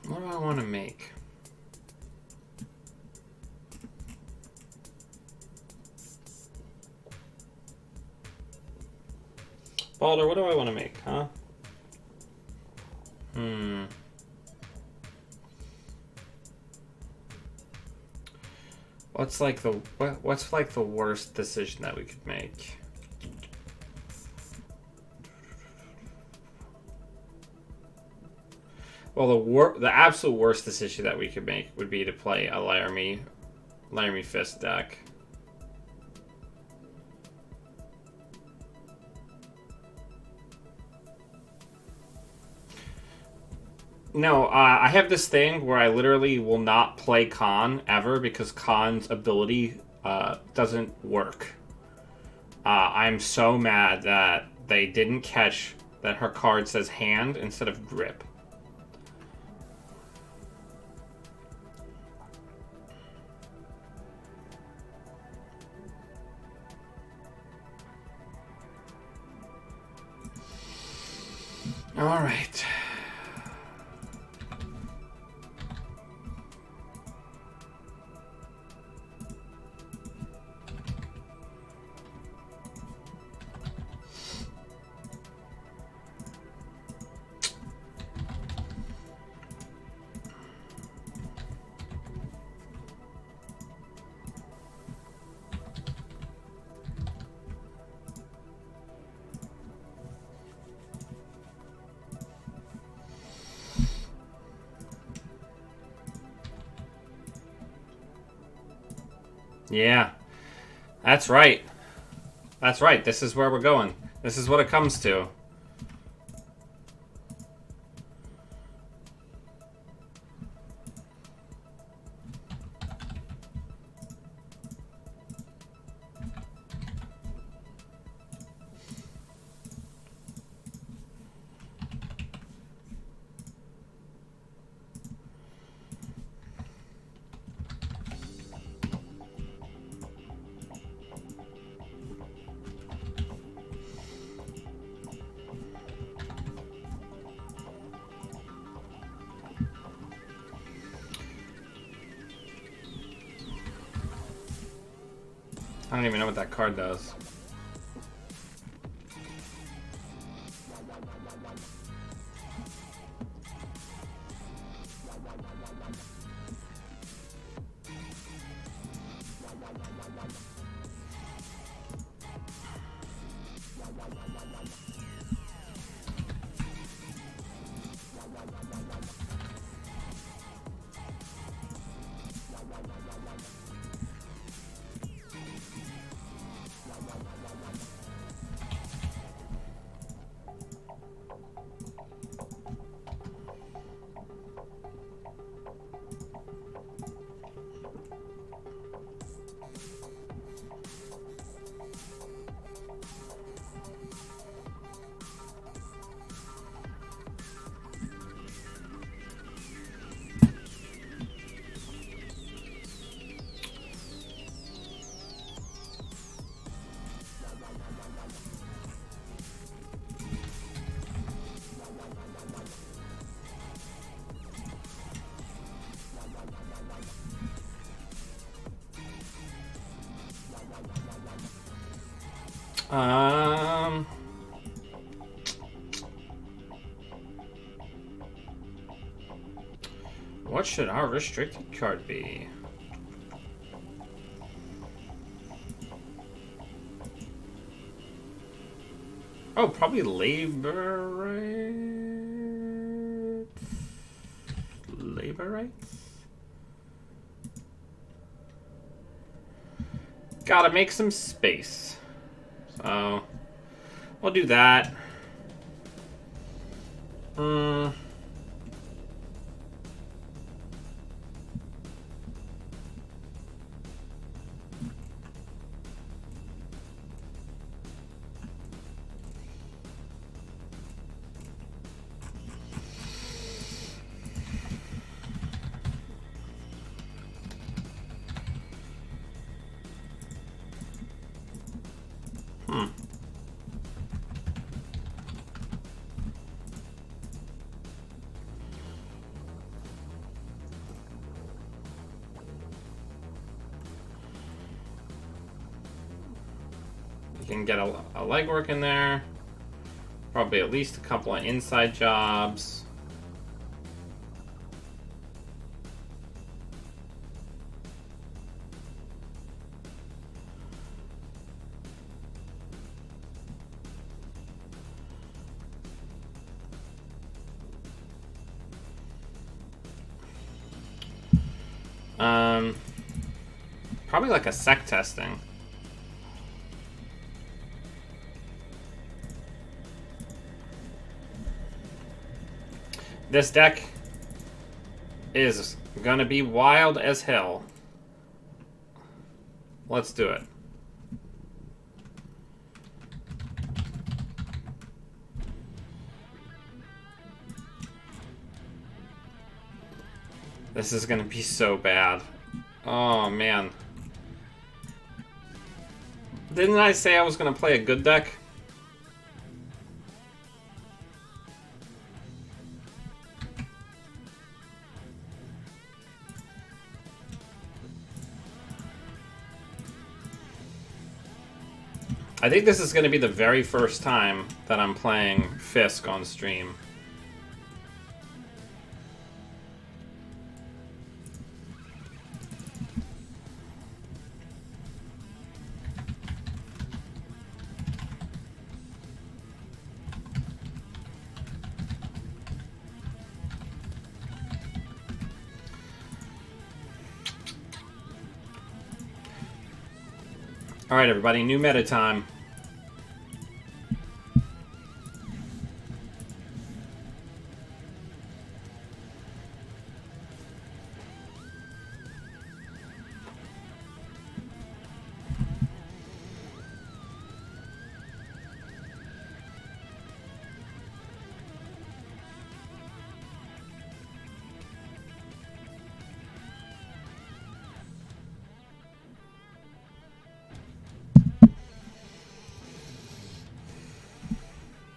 Speaker 1: What do I want to make? Balder, what do I want to make, huh? What's like the worst decision that we could make? Well, the absolute worst decision that we could make would be to play a Laramie Fist deck. No, I have this thing where I literally will not play Khan ever because Khan's ability doesn't work. I'm so mad that they didn't catch that her card says hand instead of grip. All right. Yeah, that's right. That's right. This is where we're going. This is what it comes to. I don't even know what that card does. What should our restricted card be? Oh, probably labor rights. Labor rights? Gotta make some space. So, we'll do that. Can get a legwork in there. Probably at least a couple of inside jobs. Probably like a sec testing. This deck is gonna be wild as hell. Let's do it. This is gonna be so bad. Oh man. Didn't I say I was gonna play a good deck? I think this is going to be the very first time that I'm playing Fisk on stream. Alright everybody, new meta time.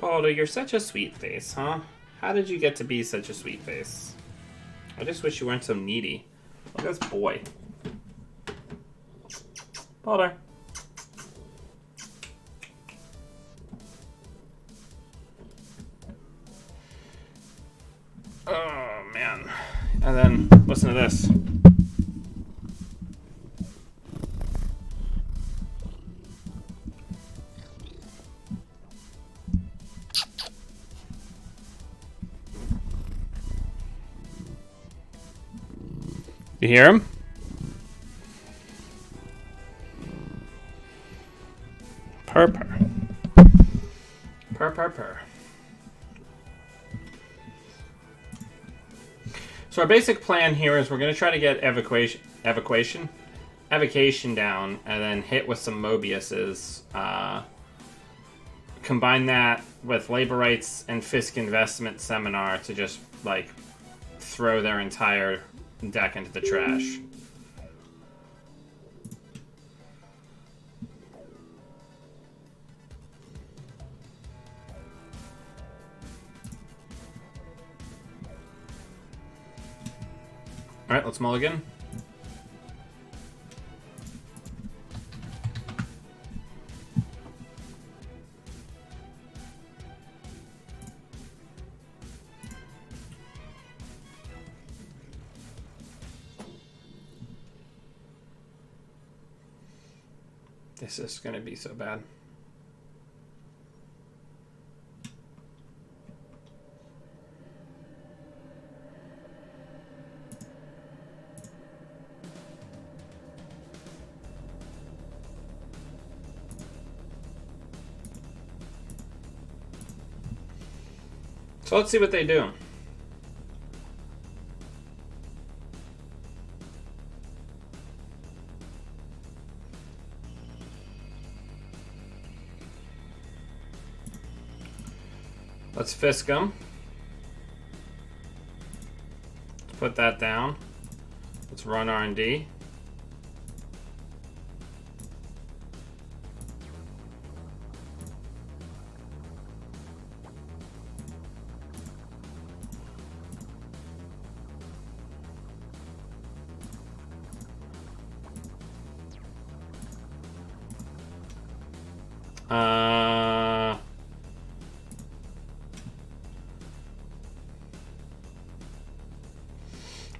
Speaker 1: Baldo, you're such a sweet face, huh? How did you get to be such a sweet face? I just wish you weren't so needy. Look at this boy. Baldo. Oh, man. And then, listen to this. You hear him? Purr, purr. Purr, purr, purr. So our basic plan here is we're going to try to get evacuation down, and then hit with some Mobiuses. Combine that with labor rights and Fisk investment seminar to just like throw their entire deck into the trash. All right, let's mulligan. This is going to be so bad. So let's see what they do. Let's Fisk them. Let's put that down. Let's run R&D.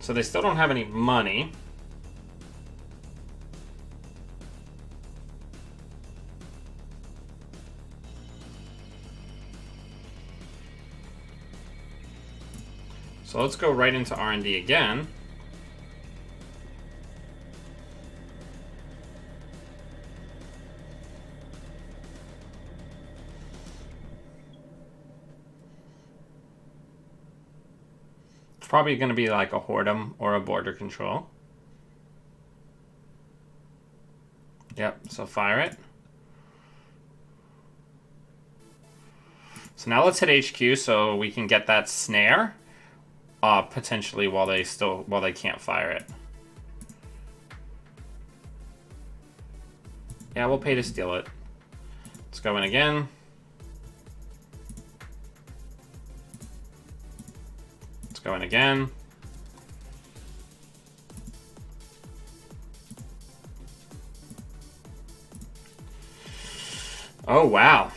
Speaker 1: So they still don't have any money. So let's go right into R&D again. It's probably going to be like a Hordem or a border control. Yep, so fire it. So now let's hit HQ so we can get that snare potentially while they can't fire it. Yeah, we'll pay to steal it. Let's go in again. Go in again. Oh, wow.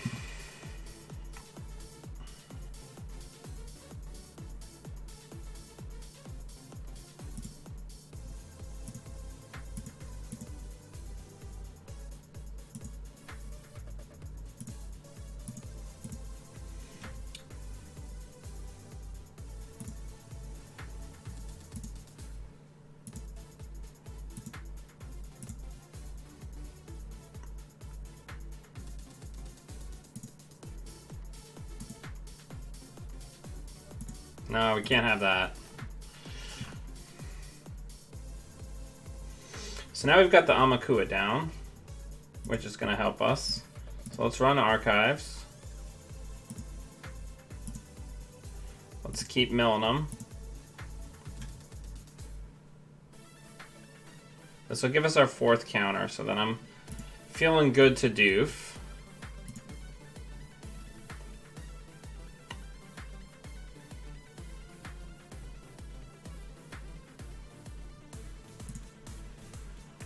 Speaker 1: No, we can't have that. So now we've got the Amakua down, which is going to help us. So let's run archives. Let's keep milling them. This will give us our 4th counter, so then I'm feeling good to doof.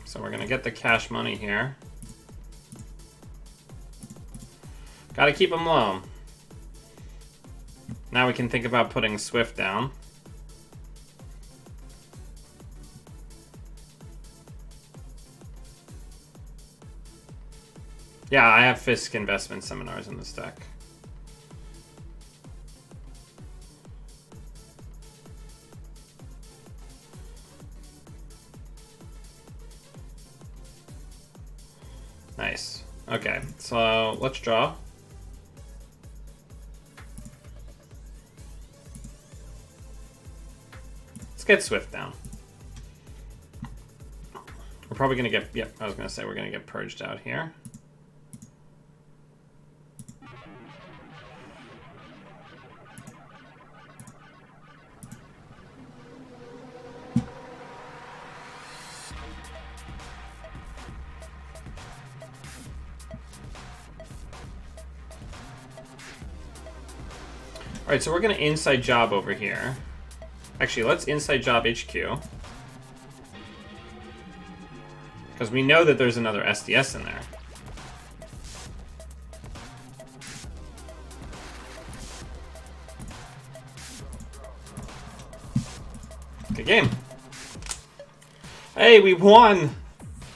Speaker 1: So we're going to get the cash money here. Got to keep them low. Now we can think about putting Swift down. Yeah, I have Fisk investment seminars in this deck. Nice. Okay, so let's draw. Let's get Swift down. We're probably gonna get, yep, I was gonna say we're gonna get purged out here. Alright, so we're gonna inside job over here. Actually, let's inside job HQ. Because we know that there's another SDS in there. Good game. Hey, we won!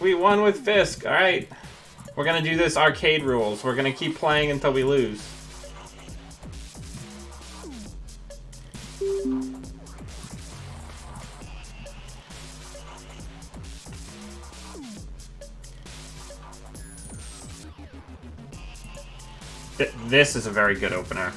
Speaker 1: We won with Fisk, alright. We're gonna do this arcade rules. We're gonna keep playing until we lose. This is a very good opener.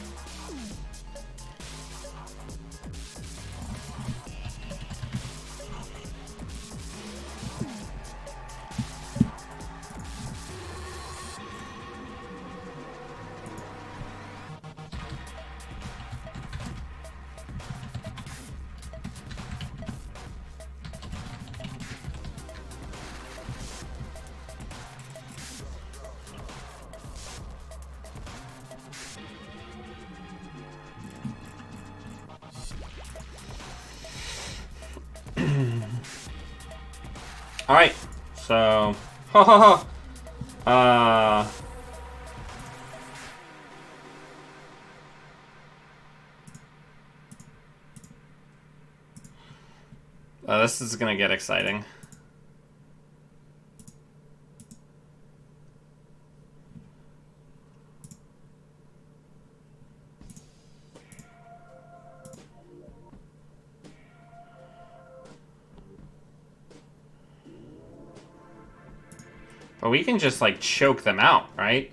Speaker 1: Alright, so... Ha ha ha! This is gonna get exciting. But we can just, like, choke them out, right?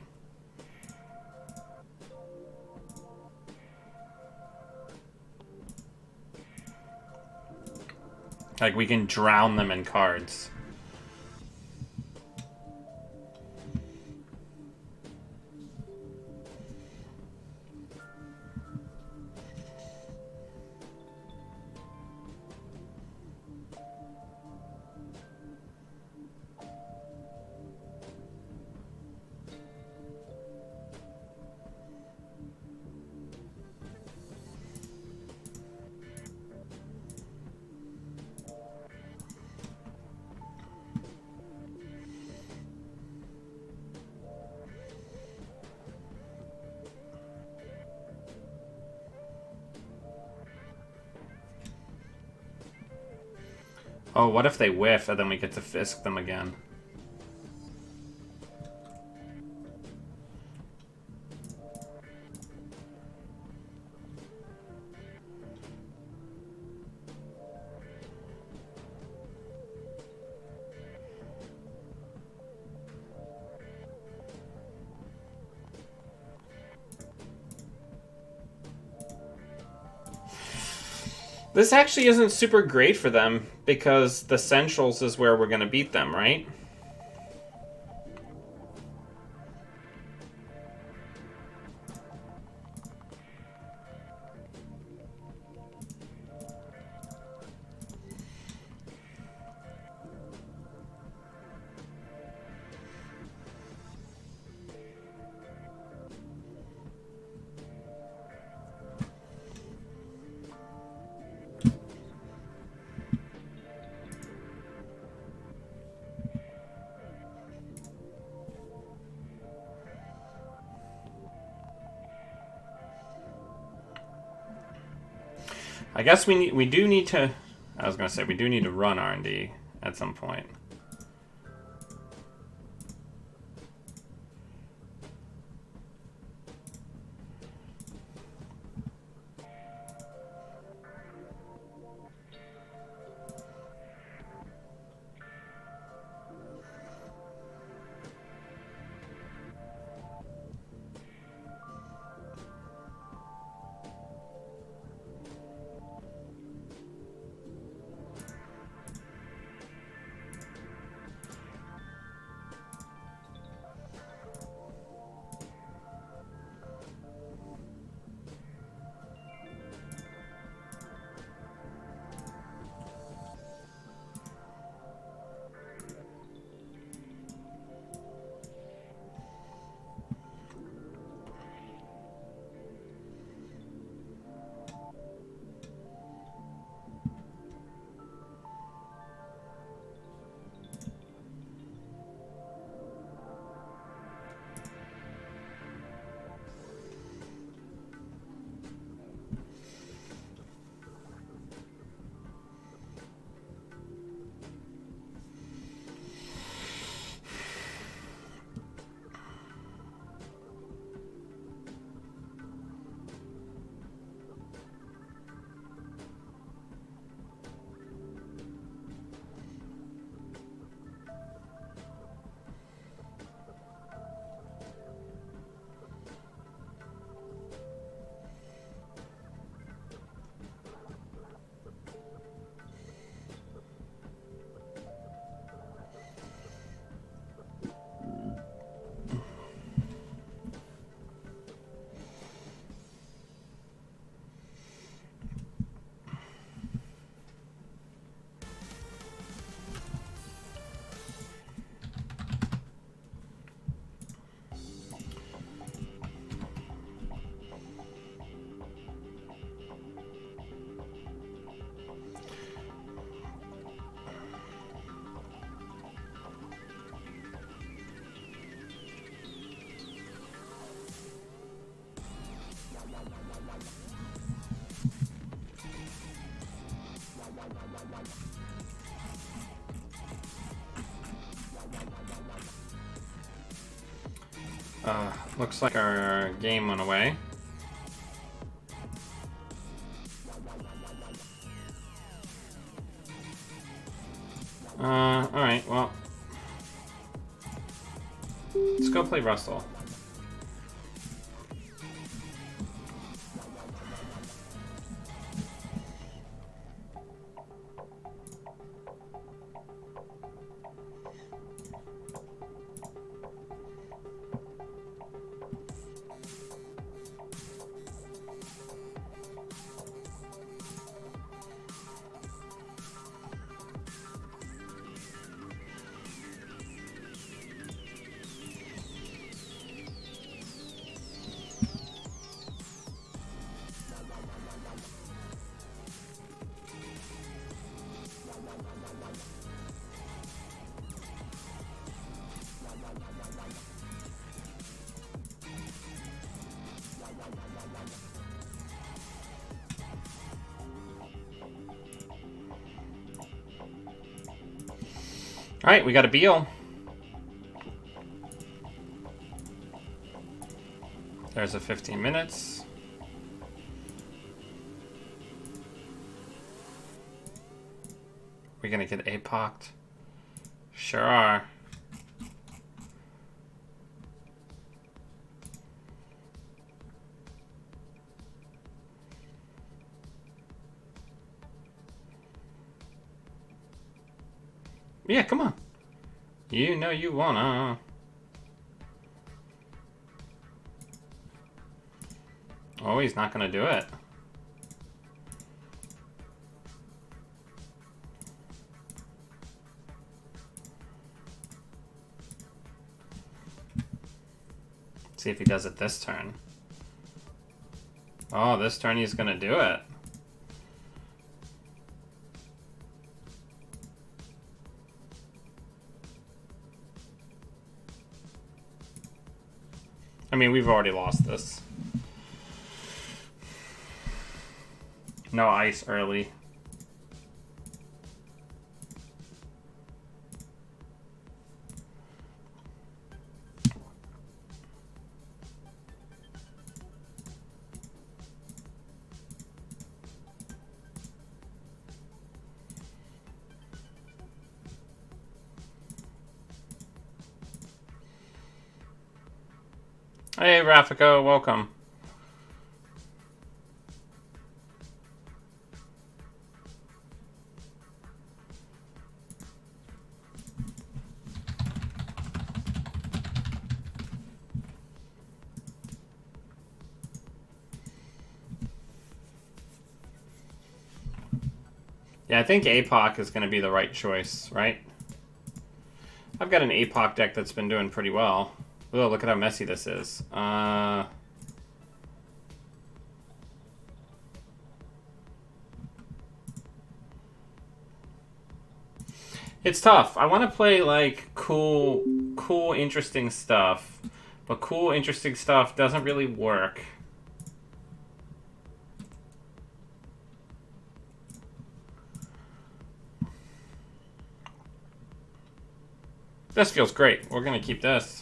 Speaker 1: Like, we can drown them in cards. Oh, what if they whiff and then we get to Fisk them again? This actually isn't super great for them, because the Centrals is where we're going to beat them, right? I guess we do need to... I was going to say, we do need to run R&D at some point. Looks like our game went away. Alright, well. Let's go play Russell. Alright, we got a Beal. There's a 15 minutes. We're gonna get APOC'd. Sure are. Yeah, come on. You know you wanna. Oh, he's not gonna do it. See if he does it this turn. Oh, this turn he's gonna do it. I mean, we've already lost this. No ice early. Hey, Rafiko, welcome. Yeah, I think APOC is going to be the right choice, right? I've got an APOC deck that's been doing pretty well. Oh, look at how messy this is. It's tough. I want to play, like, cool, interesting stuff. But cool, interesting stuff doesn't really work. This feels great. We're going to keep this.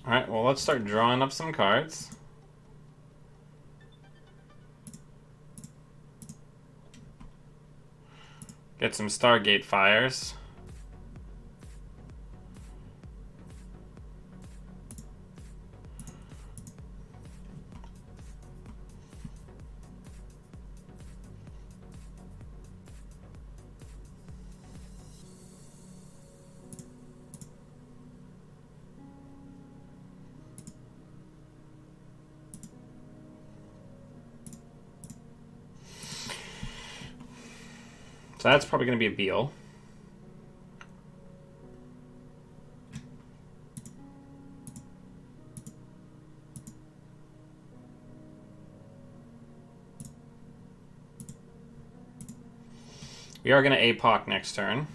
Speaker 1: Alright, well, let's start drawing up some cards. Get some Stargate fires. So that's probably going to be a Beal. We are going to APOC next turn.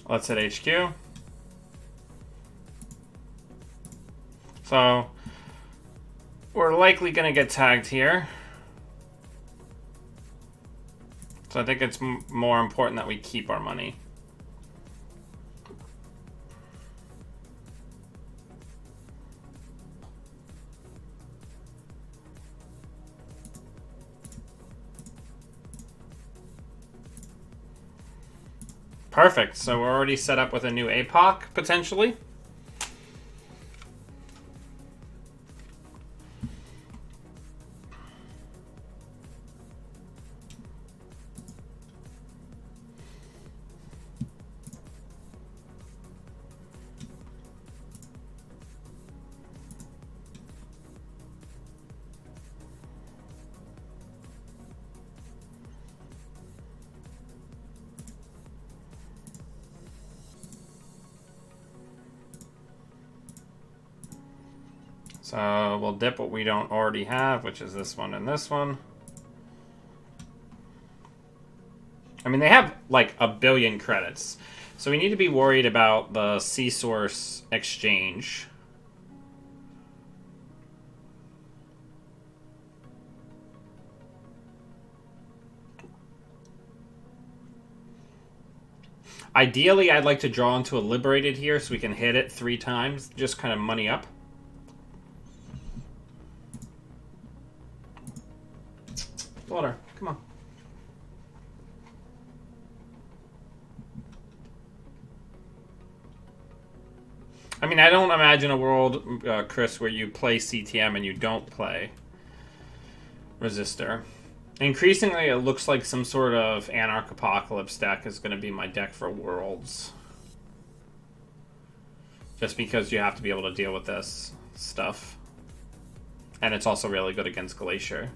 Speaker 1: Let's hit HQ. So we're likely going to get tagged here. So I think it's more important that we keep our money. Perfect. So we're already set up with a new APOC, potentially. So we'll dip what we don't already have, which is this one and this one. I mean, they have like a billion credits. So we need to be worried about the C-Source exchange. Ideally, I'd like to draw into a Liberated here so we can hit it 3 times, just kind of money up. Water, come on. I mean, I don't imagine a world, Chris, where you play CTM and you don't play Resistor. Increasingly, it looks like some sort of Anarch Apocalypse deck is going to be my deck for Worlds. Just because you have to be able to deal with this stuff. And it's also really good against Glacier.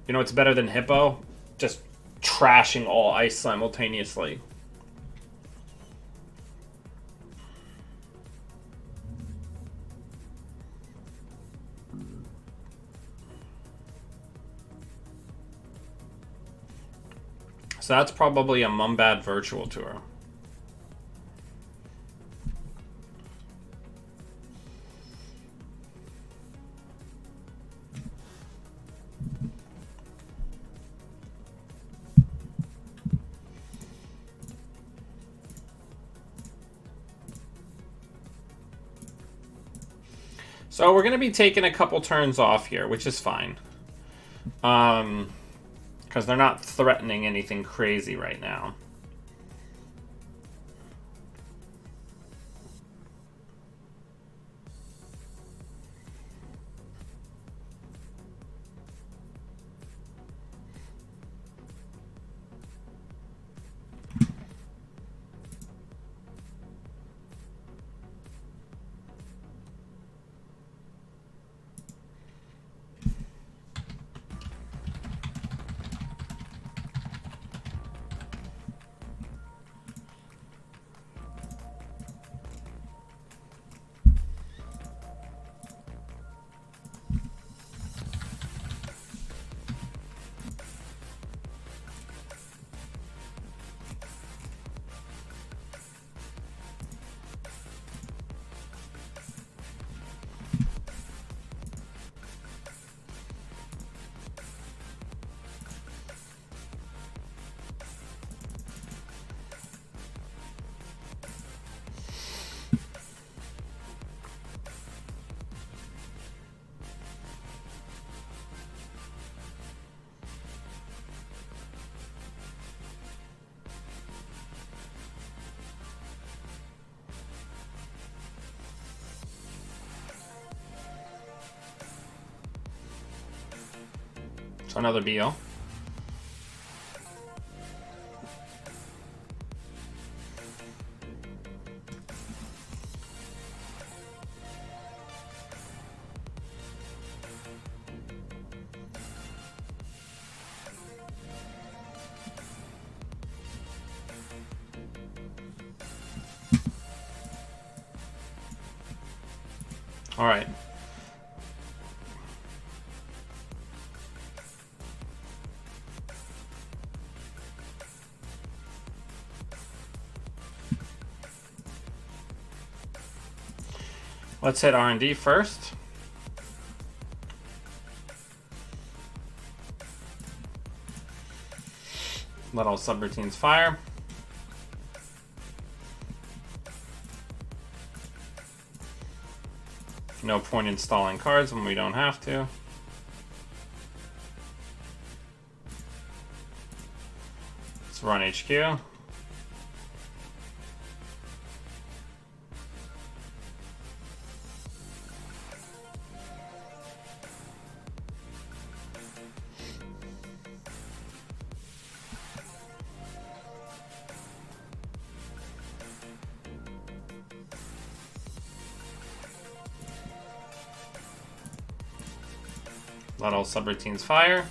Speaker 1: You know what's better than Hippo? Just trashing all ice simultaneously. So that's probably a Mumbad Virtual Tour. So we're going to be taking a couple turns off here, which is fine. Because they're not threatening anything crazy right now. Another Beal. All right. Let's hit R&D first. Let all subroutines fire. No point installing cards when we don't have to. Let's run HQ. Let all subroutines fire.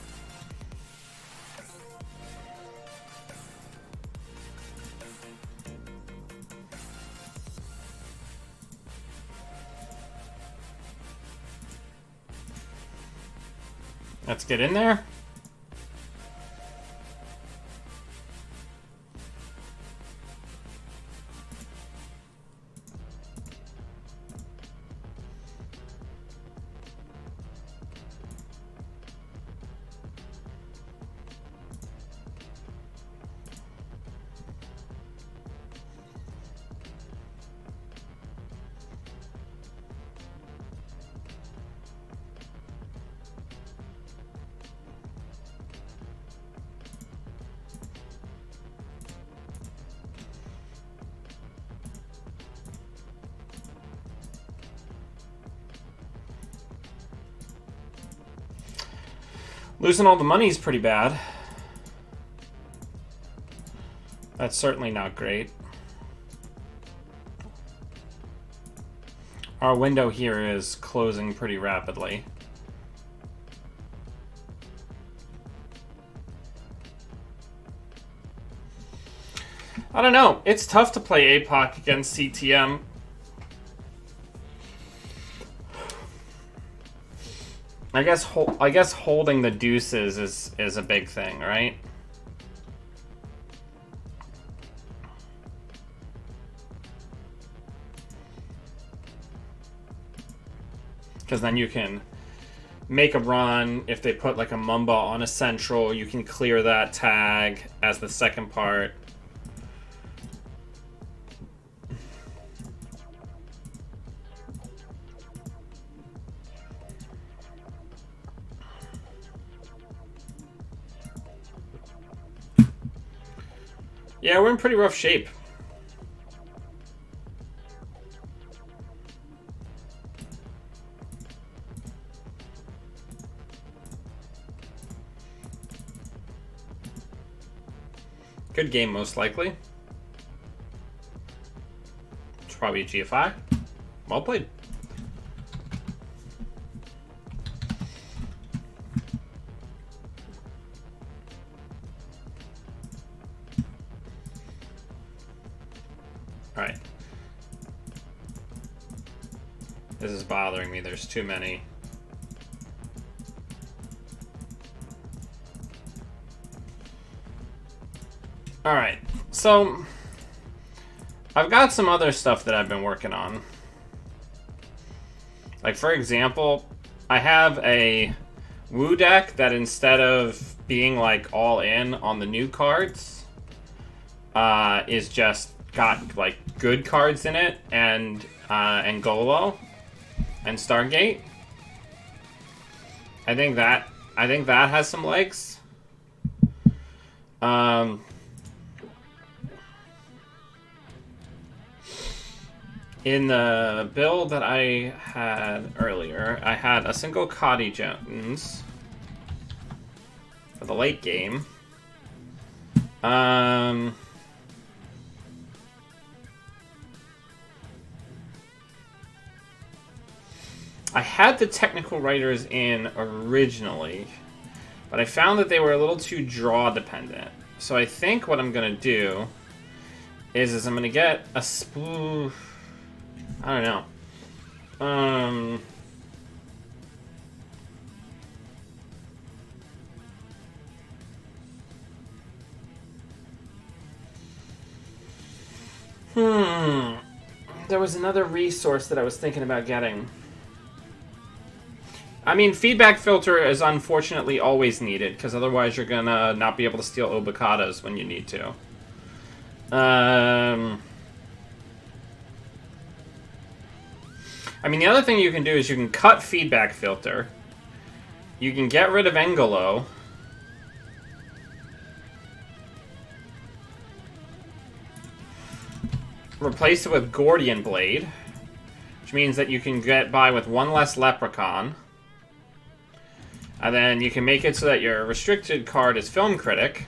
Speaker 1: Let's get in there. Losing all the money is pretty bad. That's certainly not great. Our window here is closing pretty rapidly. I don't know. It's tough to play APOC against CTM. I guess holding the deuces is a big thing, right? Because then you can make a run. If they put like a Mumba on a central, you can clear that tag as the second part. Yeah, we're in pretty rough shape. Good game, most likely. It's probably a GFI. Well played. Alright. This is bothering me. There's too many. Alright, so I've got some other stuff that I've been working on. Like, for example, I have a Wu deck that instead of being like all in on the new cards, is just got like good cards in it, and Golo and Stargate. I think that has some legs. In the build that I had earlier, I had a single Coddy Jones. for the late game. I had the technical writers in originally, but I found that they were a little too draw dependent. So I think what I'm going to do is I'm going to get a spoof. I don't know. There was another resource that I was thinking about getting. I mean, feedback filter is unfortunately always needed, because otherwise you're gonna not be able to steal Obacadas when you need to. I mean, the other thing you can do is you can cut feedback filter. You can get rid of Engolo. Replace it with Gordian Blade, which means that you can get by with one less Leprechaun. And then you can make it so that your restricted card is Film Critic.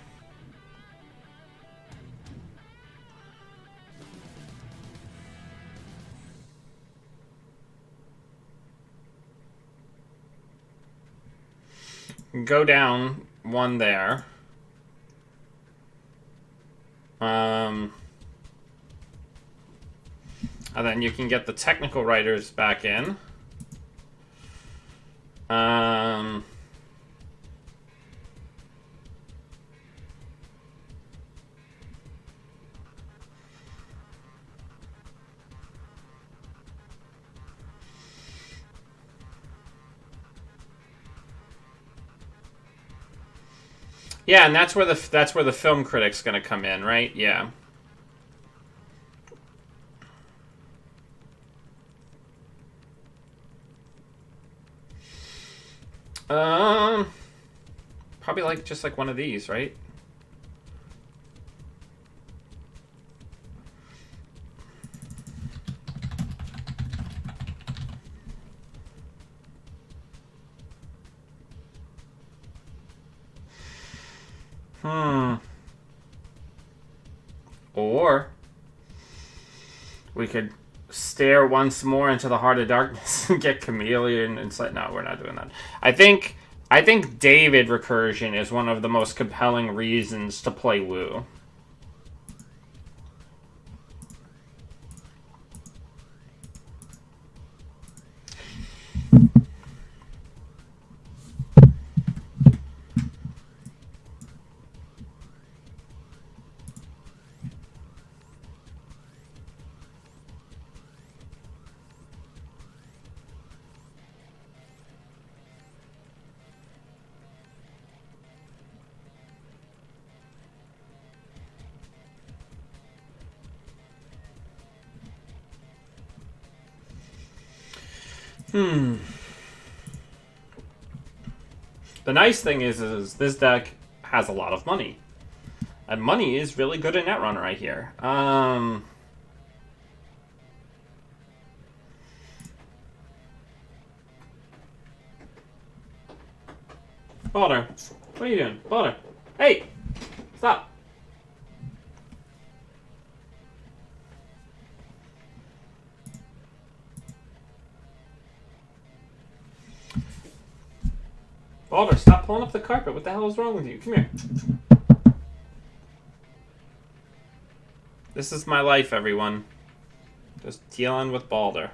Speaker 1: Go down one there. And then you can get the technical writers back in. Yeah, and that's where the film critic's gonna come in, right? Yeah. Probably just like one of these, right? Or we could stare once more into the heart of darkness and get Chameleon and say, no, we're not doing that. I think David recursion is one of the most compelling reasons to play Wu. The nice thing is this deck has a lot of money. And money is really good in Netrunner, I hear. Balder, what are you doing? Balder, hey! Stop! Balder, stop pulling up the carpet. What the hell is wrong with you? Come here. This is my life, everyone. Just dealing with Balder.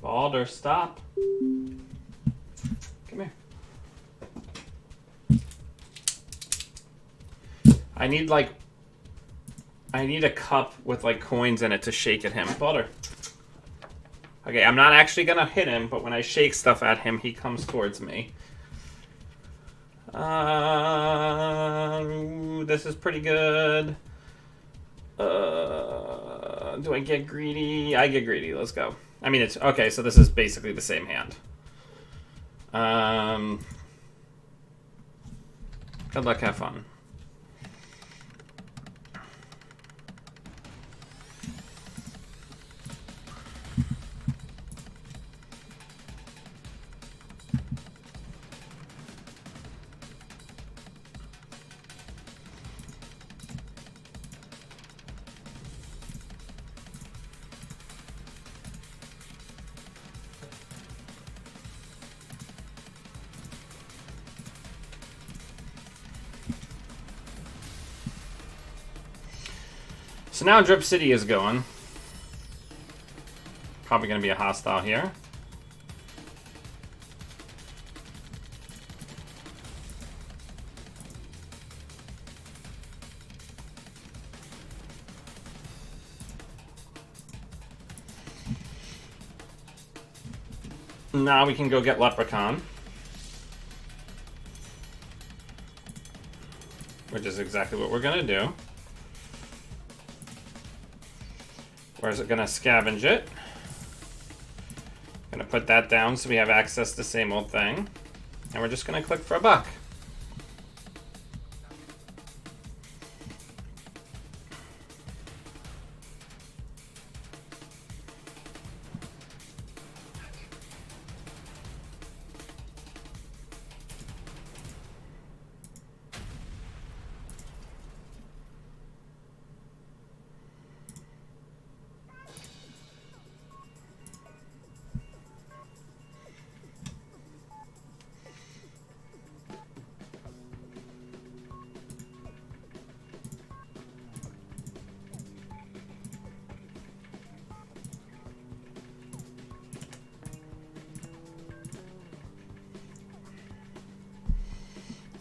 Speaker 1: Balder, stop. Come here. I need a cup with coins in it to shake at him. Balder. Okay, I'm not actually gonna hit him, but when I shake stuff at him, he comes towards me. This is pretty good. Do I get greedy? I get greedy. Let's go. I mean, it's okay, so this is basically the same hand. Good luck, have fun. So now Drip City is going. Probably going to be a hostile here. Now we can go get Leprechaun. Which is exactly what we're going to do. Where's it going to scavenge it? Going to put that down so we have access to the same old thing. And we're just going to click for a buck.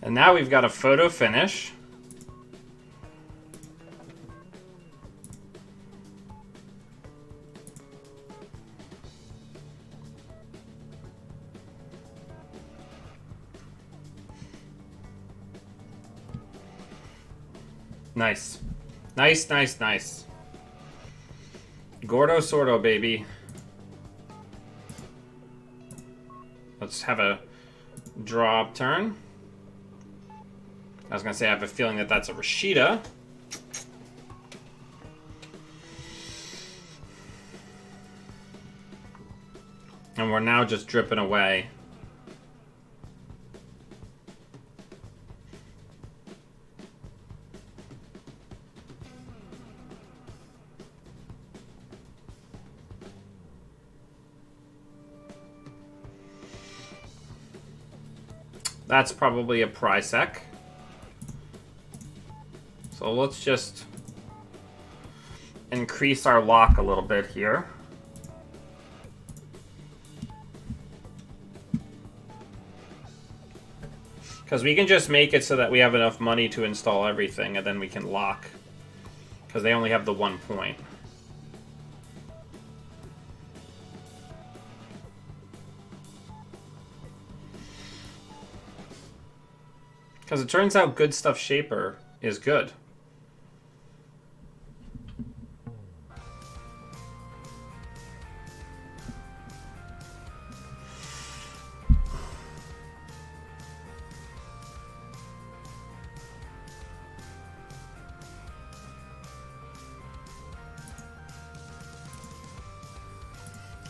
Speaker 1: And now we've got a photo finish. Nice. Nice, nice, nice. Gordo Sordo, baby. Let's have a draw up turn. I was going to say I have a feeling that that's a Rashida. And we're now just dripping away. That's probably a Prysac. So let's just increase our lock a little bit here. Because we can just make it so that we have enough money to install everything, and then we can lock. Because they only have the 1 point. Because it turns out Good Stuff Shaper is good.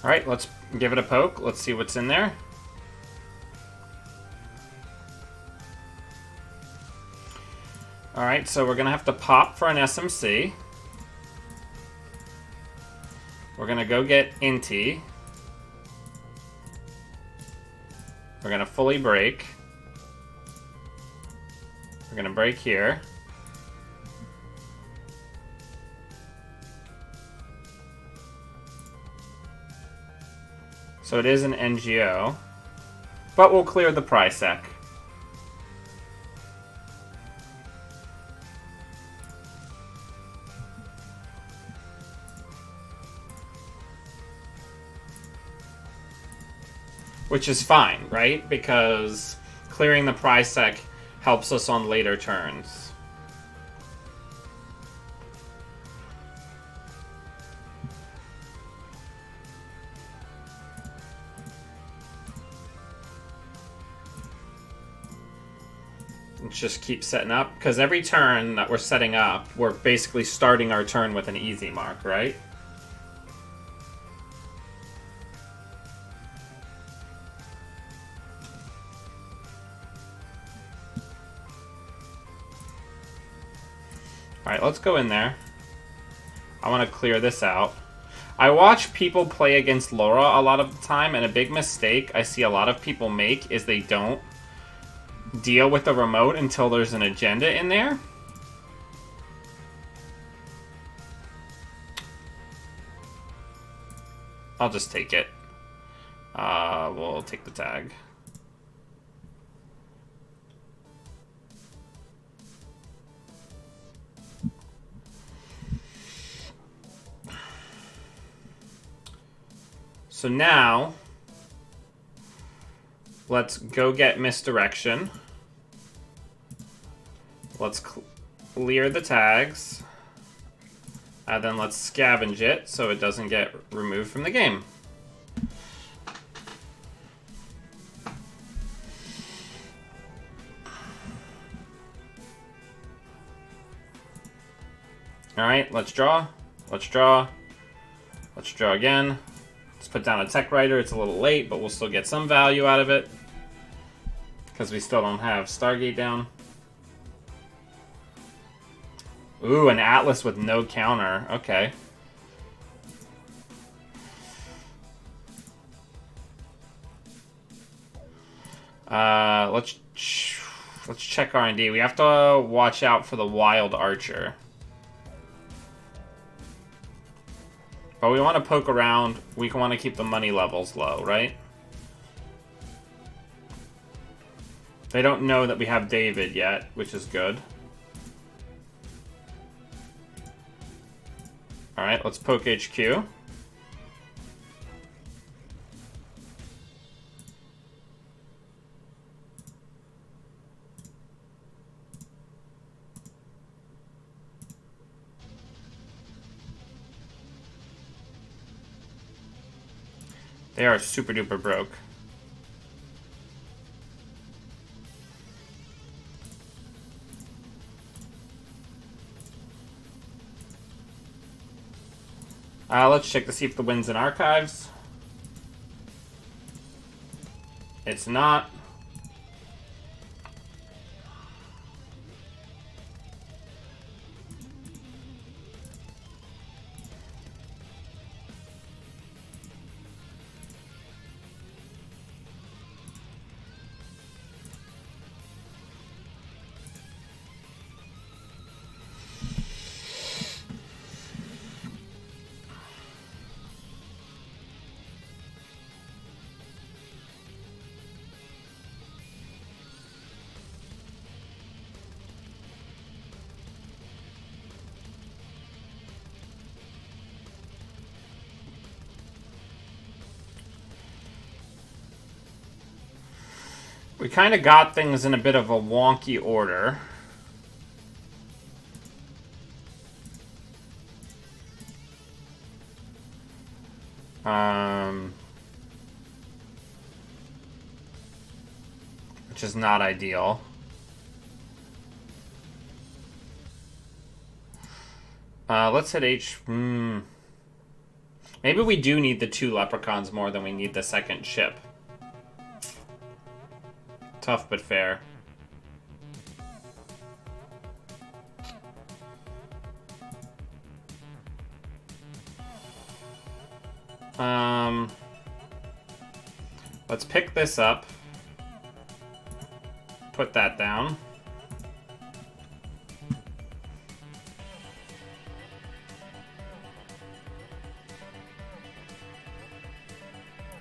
Speaker 1: Alright, let's give it a poke. Let's see what's in there. Alright, so we're going to have to pop for an SMC. We're going to go get Inti. We're going to fully break. We're going to break here. So it is an NGO. But we'll clear the Prysac. Which is fine, right? Because clearing the Prysac helps us on later turns. Let's just keep setting up, because every turn that we're setting up, we're basically starting our turn with an easy mark, right? Alright, let's go in there. I want to clear this out. I watch people play against Laura a lot of the time, and a big mistake I see a lot of people make is they don't deal with the remote until there's an agenda in there. I'll just take it. We'll take the tag. So now, let's go get misdirection. Let's clear the tags. And then let's scavenge it so it doesn't get removed from the game. Alright, let's draw. Let's draw. Let's draw again. Let's put down a tech writer. It's a little late, but we'll still get some value out of it. Because we still don't have Stargate down. Ooh, an Atlas with no counter. Okay. Let's check R&D. We have to watch out for the Wild Archer. But we want to poke around. We want to keep the money levels low, right? They don't know that we have David yet, which is good. Alright, let's poke HQ. They are super duper broke. Let's check to see if the win's in archives. It's not. We kind of got things in a bit of a wonky order. Which is not ideal. Let's hit H. Maybe we do need the 2 leprechauns more than we need the second ship. Tough but fair. Let's pick this up. Put that down.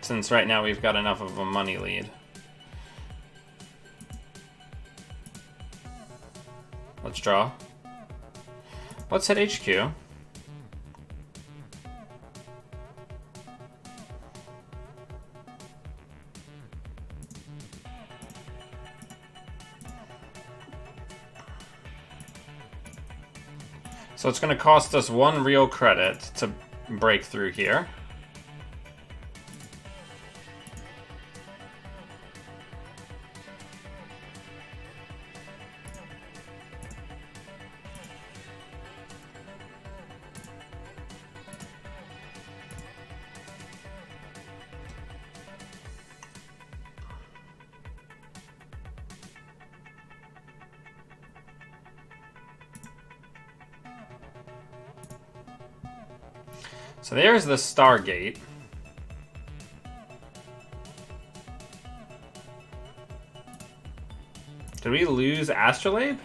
Speaker 1: Since right now we've got enough of a money lead. Let's draw. Let's hit HQ. So it's going to cost us 1 real credit to break through here. So there's the Stargate. Did we lose Astrolabe?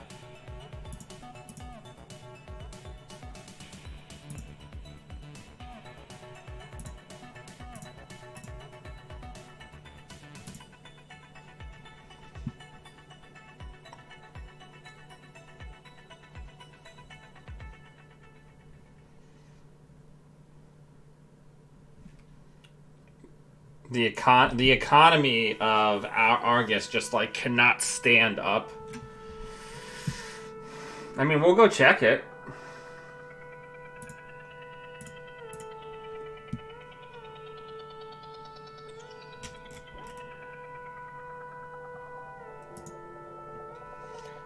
Speaker 1: The economy of Argus just like cannot stand up. I mean, we'll go check it.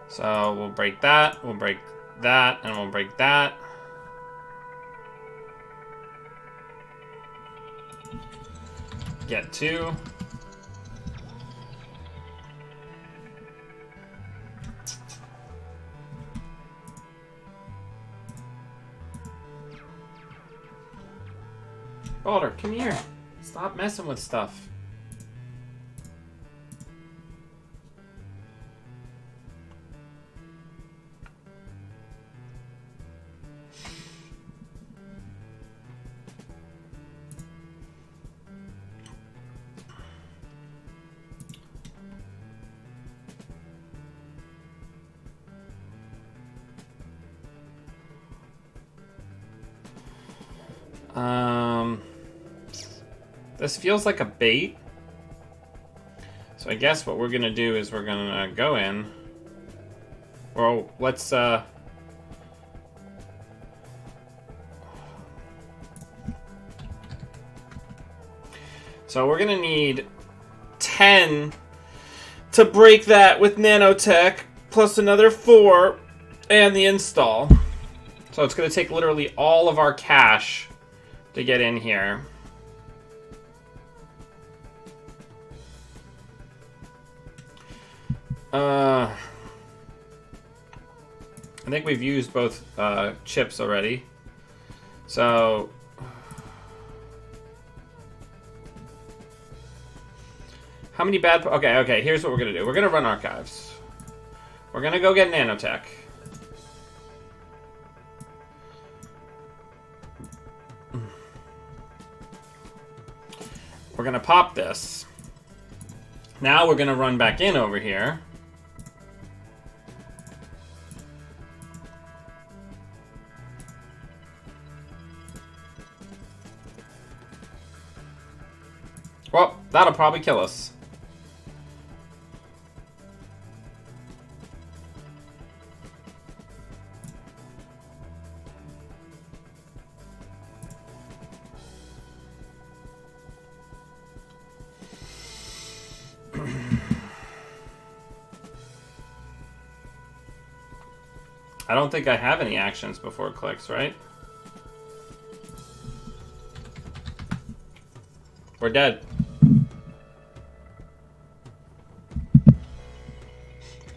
Speaker 1: So we'll break that, we'll break that, and we'll break that. Get 2. Balder, come here. Stop messing with stuff. This feels like a bait. So I guess what we're gonna do is we're gonna go in. Well, let's so we're gonna need 10 to break that with nanotech, plus another 4 and the install. So it's gonna take literally all of our cash to get in here. I think we've used both chips already. So how many bad... Okay, here's what we're gonna do. We're gonna run archives. We're gonna go get nanotech. We're gonna pop this. Now we're gonna run back in over here. Well, that'll probably kill us. I don't think I have any actions before it clicks, right? We're dead.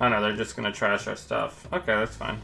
Speaker 1: Oh no, they're just gonna trash our stuff. Okay, that's fine.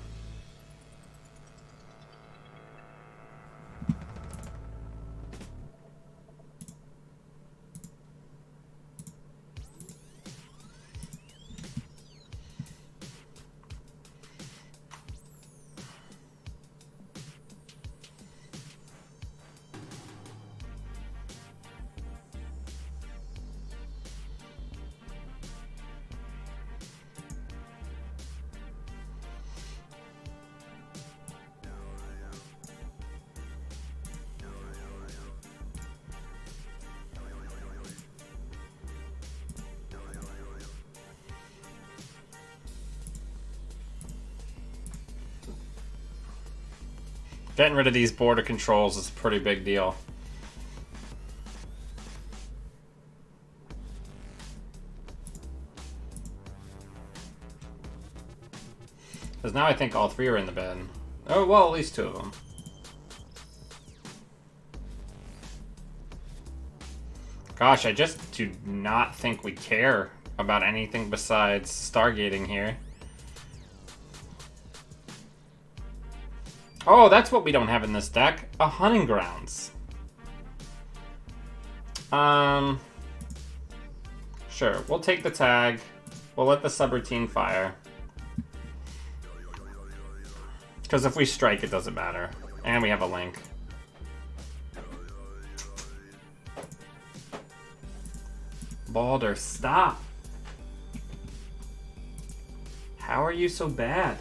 Speaker 1: Getting rid of these border controls is a pretty big deal. Because now I think all 3 are in the bed. Oh, well, at least 2 of them. Gosh, I just do not think we care about anything besides stargating here. Oh, that's what we don't have in this deck. A hunting grounds. Sure, we'll take the tag. We'll let the subroutine fire. Because if we strike, it doesn't matter. And we have a link. Balder, stop! How are you so bad?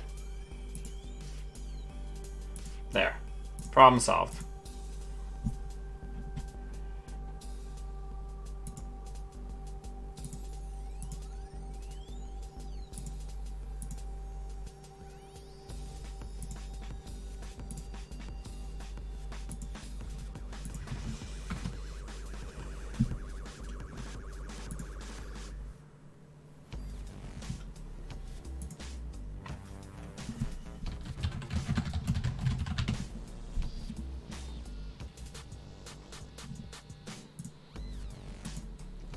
Speaker 1: There. Problem solved.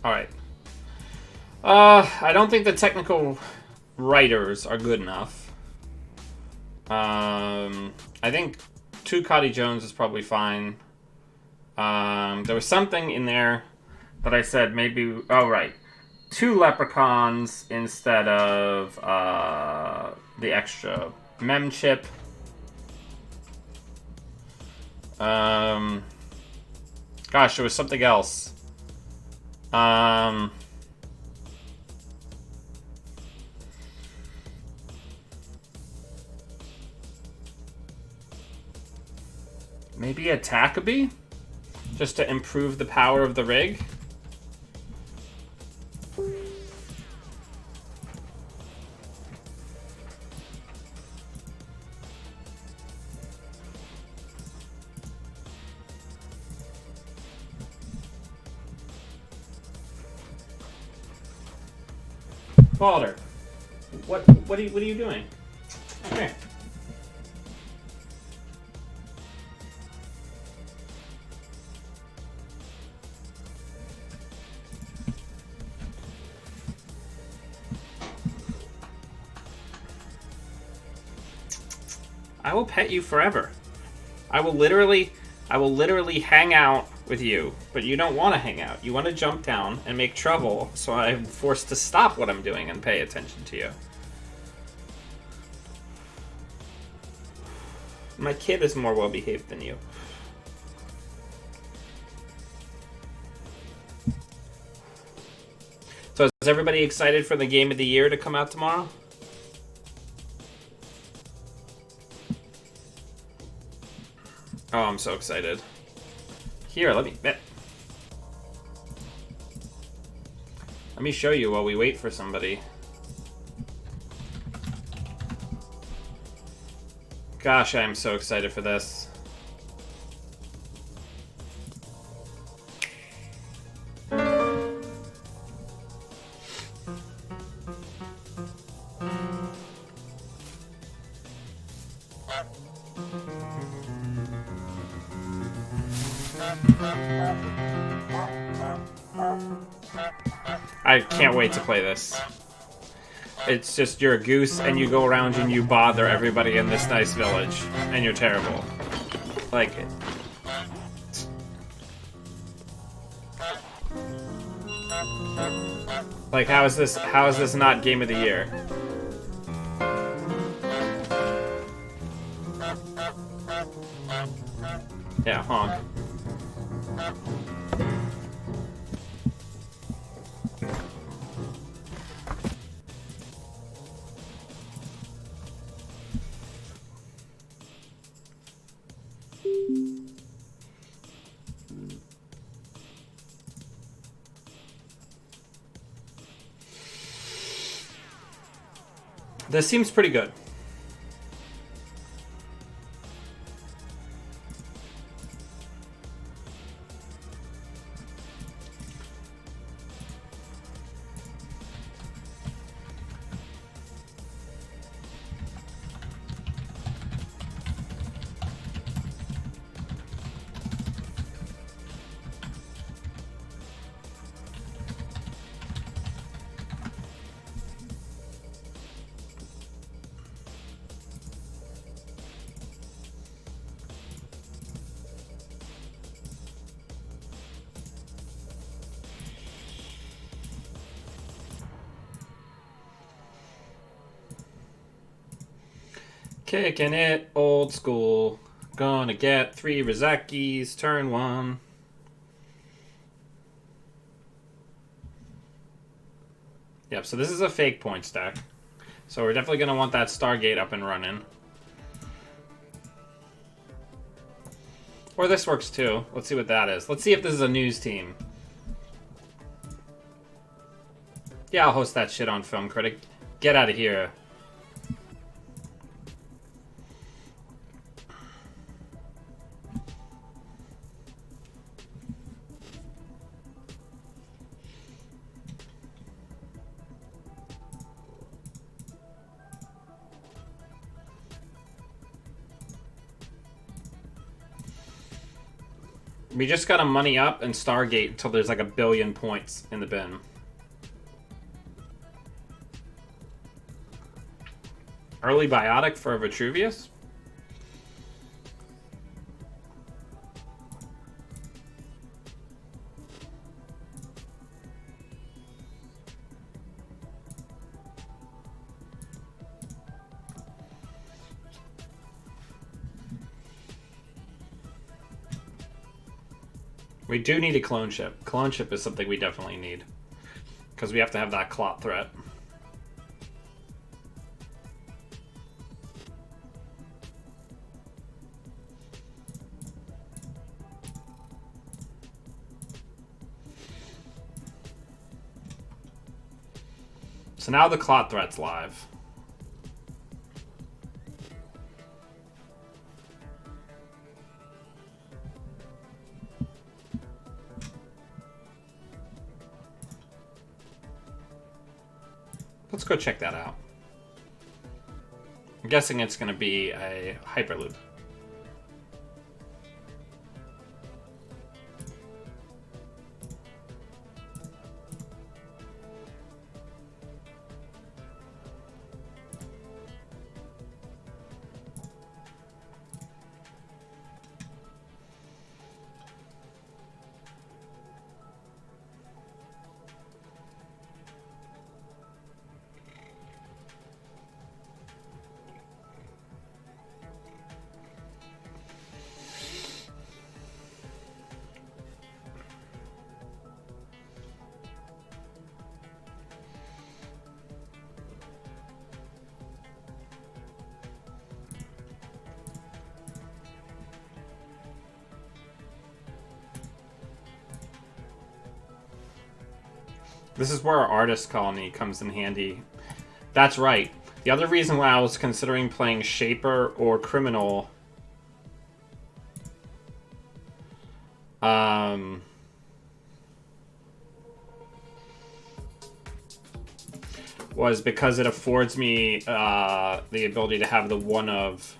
Speaker 1: Alright. I don't think the technical writers are good enough. I think 2 Cotty Jones is probably fine. There was something in there that I said maybe... Oh, right. 2 leprechauns instead of the extra mem chip. Gosh, there was something else. Maybe a Takabee? Just to improve the power of the rig? Balder, what are you doing? Come here. I will pet you forever. I will literally hang out with you, but you don't want to hang out. You want to jump down and make trouble, so I'm forced to stop what I'm doing and pay attention to you. My kid is more well-behaved than you. So is everybody excited for the game of the year to come out tomorrow? Oh, I'm so excited. Here, let me show you while we wait for somebody. Gosh, I'm so excited for this. I can't wait to play this. It's just you're a goose and you go around and you bother everybody in this nice village, and you're terrible. Like it. Like how is this not game of the year? Yeah, honk. This seems pretty good. Kicking it old school. Gonna get 3 Rizekis, turn 1. Yep, so this is a fake point stack. So we're definitely gonna want that Stargate up and running. Or this works too. Let's see what that is. Let's see if this is a news team. Yeah, I'll host that shit on Film Critic. Get out of here. We just gotta money up and Stargate until there's like 1 billion points in the bin. Early Biotic for Vitruvius? We do need a clone ship. Clone ship is something we definitely need. Because we have to have that clot threat. So now the clot threat's live. Let's go check that out. I'm guessing it's going to be a Hyperloop. This is where our artist colony comes in handy. That's right. The other reason why I was considering playing Shaper or Criminal was because it affords me the ability to have the one of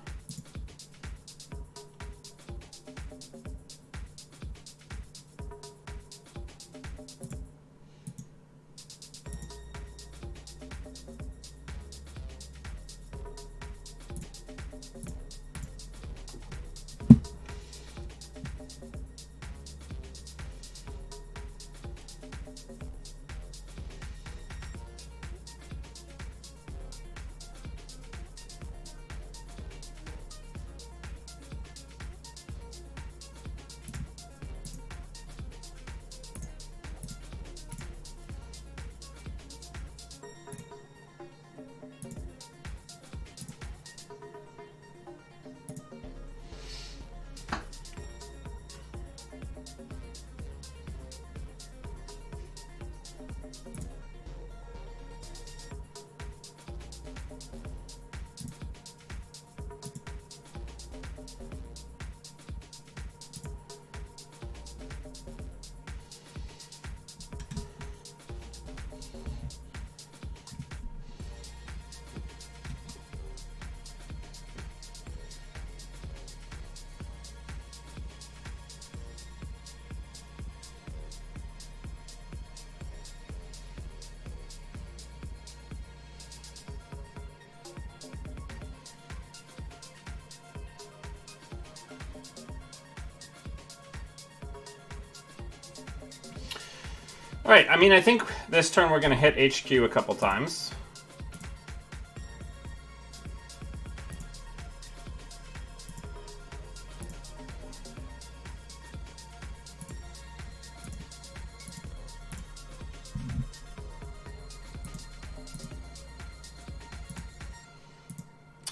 Speaker 1: Alright, I mean, I think this turn we're going to hit HQ a couple times.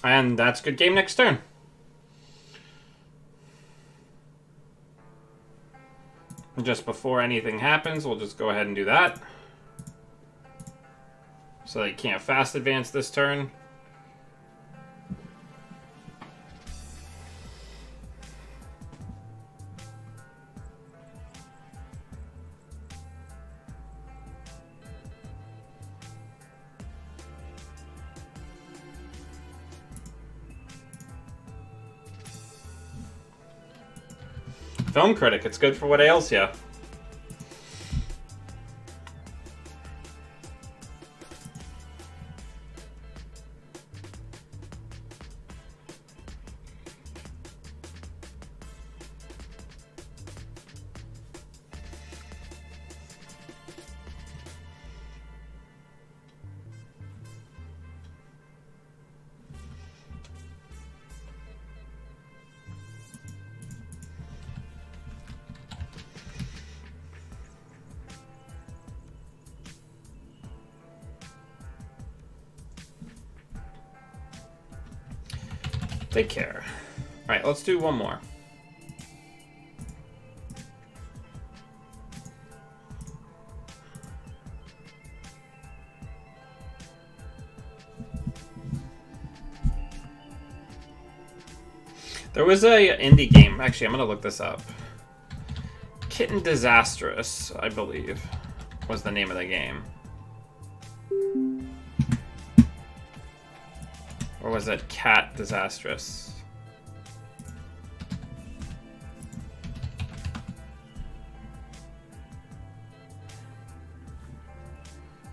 Speaker 1: And that's good game next turn. Just before anything happens, we'll just go ahead and do that. So they can't fast advance this turn. Film critic, it's good for what ails ya. Take care. Alright, let's do one more. There was a indie game. Actually, I'm going to look this up. Kitten Disastrous, I believe, was the name of the game. Or was it Cat Disastrous?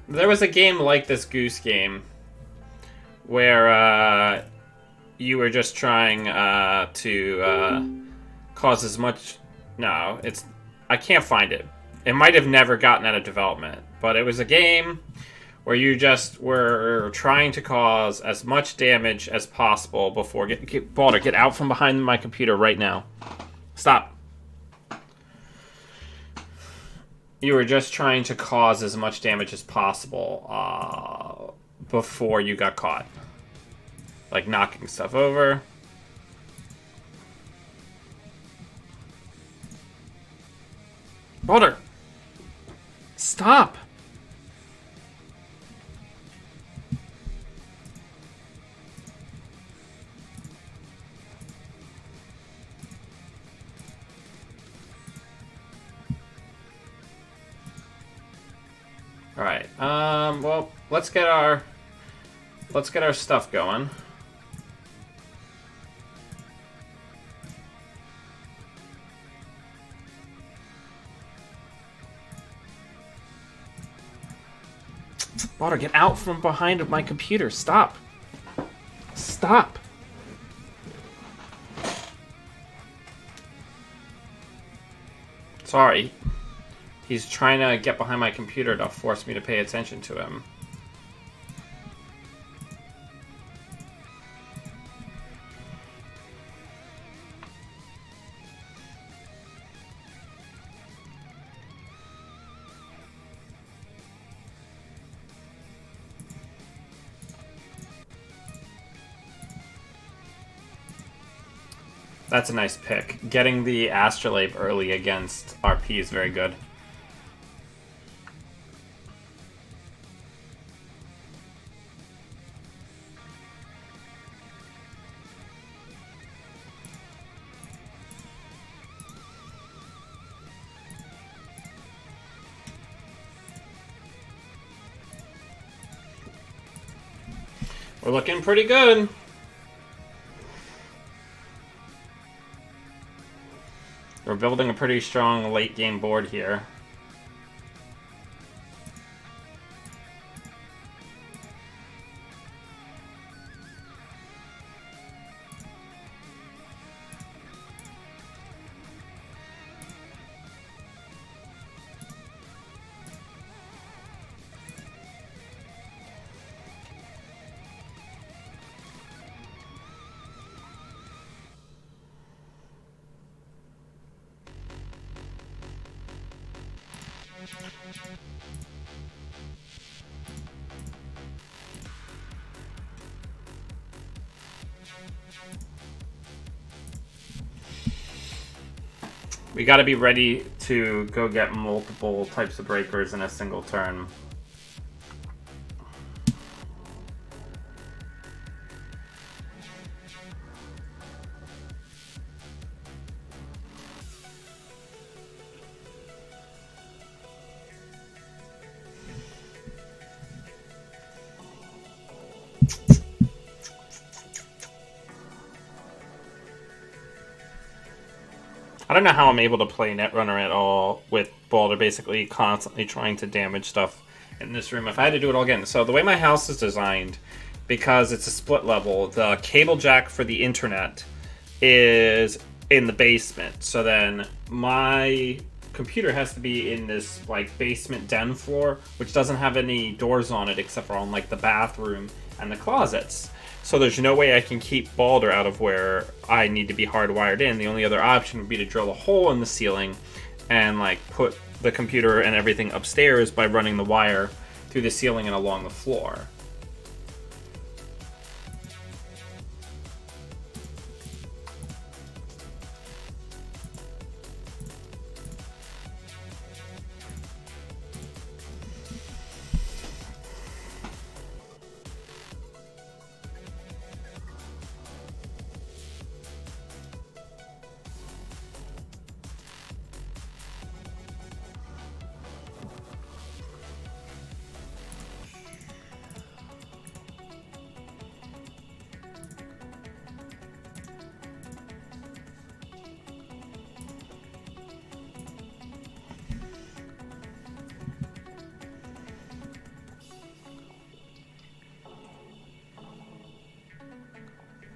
Speaker 1: There was a game like this Goose Game where you were just trying to cause as much... No, it's... I can't find it. It might have never gotten out of development, but it was a game where you just were trying to cause as much damage as possible before... Balder, get out from behind my computer right now. Stop. You were just trying to cause as much damage as possible before you got caught. Like knocking stuff over. Balder! Stop! Alright, well, let's get our stuff going. Balder, get out from behind my computer. Stop. Stop. Sorry. He's trying to get behind my computer to force me to pay attention to him. That's a nice pick. Getting the Astrolabe early against RP is very good. We're looking pretty good. We're building a pretty strong late game board here. We got to be ready to go get multiple types of breakers in a single turn. I don't know how I'm able to play Netrunner at all with Balder basically constantly trying to damage stuff in this room. If I had to do it all again. So the way my house is designed, because it's a split level, the cable jack for the internet is in the basement. So then my computer has to be in this like basement den floor, which doesn't have any doors on it except for on like the bathroom and the closets. So there's no way I can keep Balder out of where I need to be hardwired in. The only other option would be to drill a hole in the ceiling and like put the computer and everything upstairs by running the wire through the ceiling and along the floor.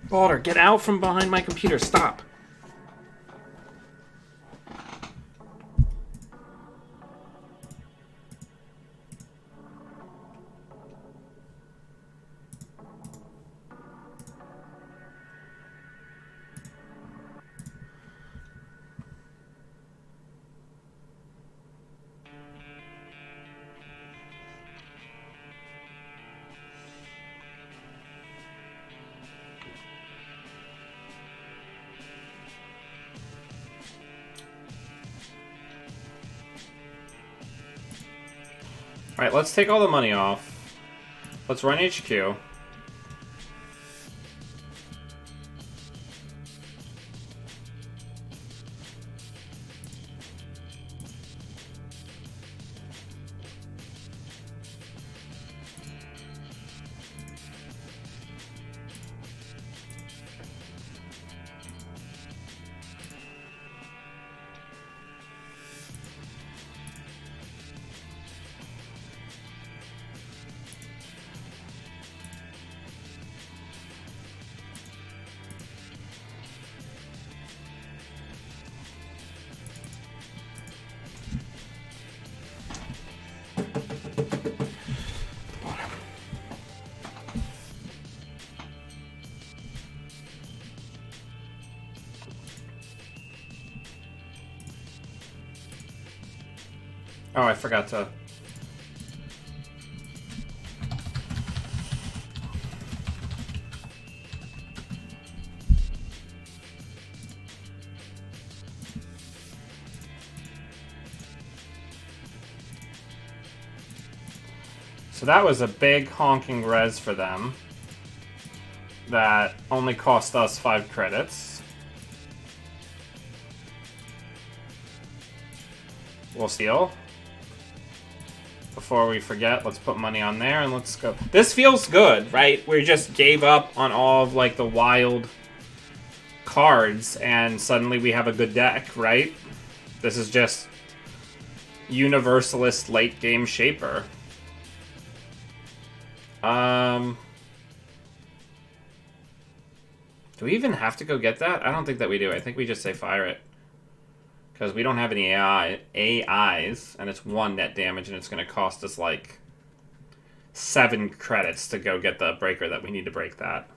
Speaker 1: Balder, get out from behind my computer. Stop. Alright, let's take all the money off. Let's run HQ. Oh, I forgot to... So that was a big honking res for them. That only cost us 5 credits. We'll steal. Before we forget, let's put money on there and let's go. This feels good, right? We just gave up on all of like the wild cards and suddenly we have a good deck, right? This is just Universalist late game Shaper. Do we even have to go get that? I don't think that we do. I think we just say fire it. Because we don't have any AIs, and it's 1 net damage, and it's going to cost us like 7 credits to go get the breaker that we need to break that.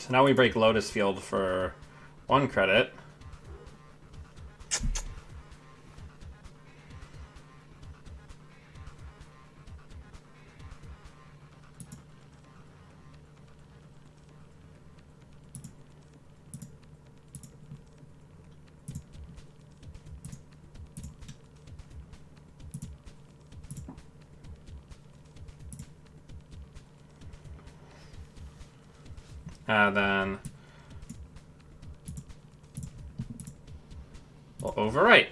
Speaker 1: So now we break Lotus Field for 1 credit. Then we'll overwrite.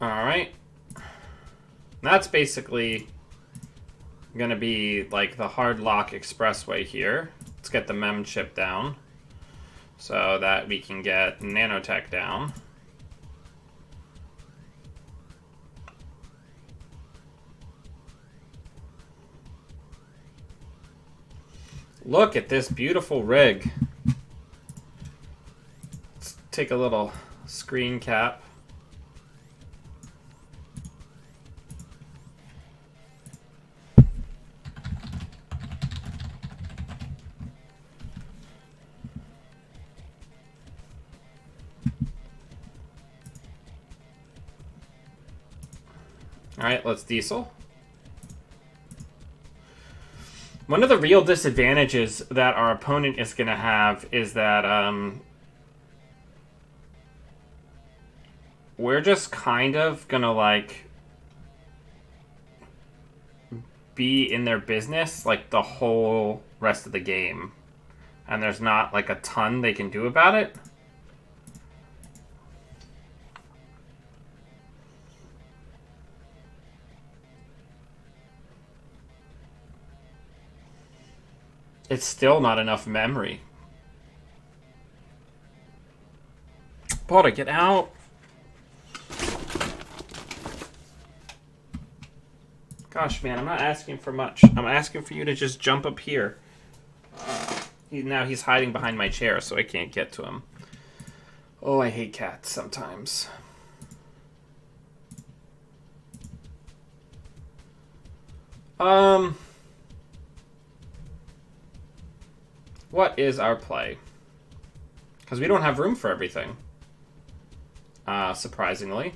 Speaker 1: All right. That's basically going to be like the hard lock expressway here. Let's get the mem chip down so that we can get nanotech down. Look at this beautiful rig. Let's take a little screen cap. All right, let's diesel. One of the real disadvantages that our opponent is going to have is that we're just kind of going to like be in their business like the whole rest of the game. And there's not like a ton they can do about it. It's still not enough memory. Potter, get out. Gosh, man, I'm not asking for much. I'm asking for you to just jump up here. Now he's hiding behind my chair, so I can't get to him. Oh, I hate cats sometimes. What is our play? Because we don't have room for everything. Surprisingly.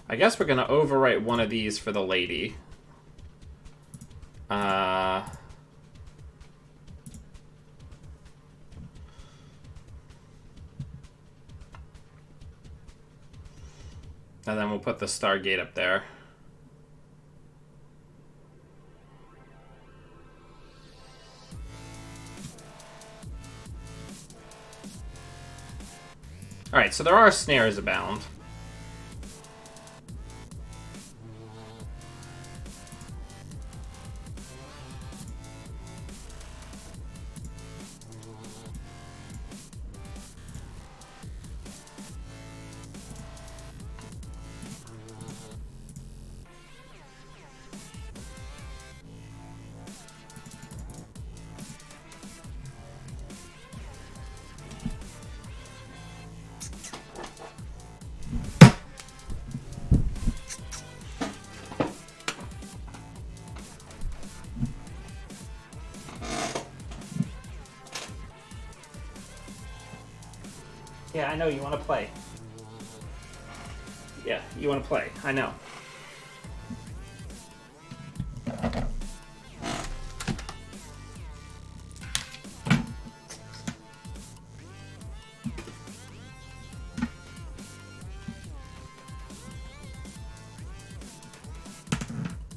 Speaker 1: I guess we're going to overwrite one of these for the lady. And then we'll put the Stargate up there. Alright, so there are snares abound. Yeah, I know you want to play. Yeah, you want to play. I know.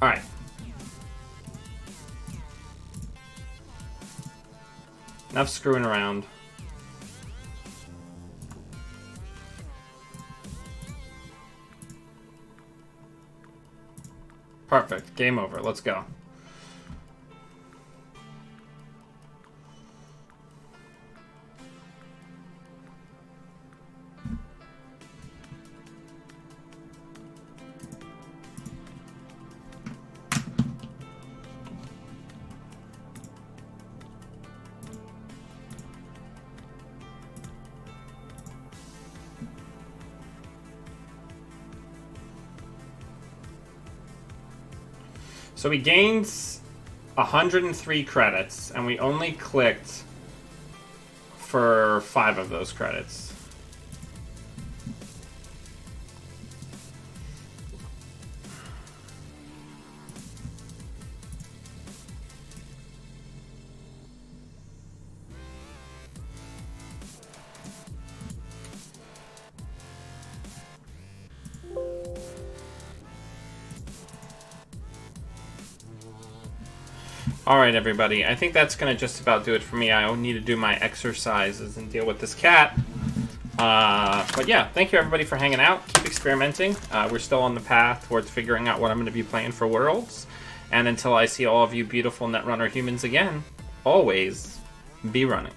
Speaker 1: All right. Enough screwing around. Perfect. Game over. Let's go. So we gained 103 credits, and we only clicked for 5 of those credits. Alright, everybody. I think that's going to just about do it for me. I need to do my exercises and deal with this cat. But yeah, thank you, everybody, for hanging out. Keep experimenting. We're still on the path towards figuring out what I'm going to be playing for Worlds. And until I see all of you beautiful Netrunner humans again, always be running.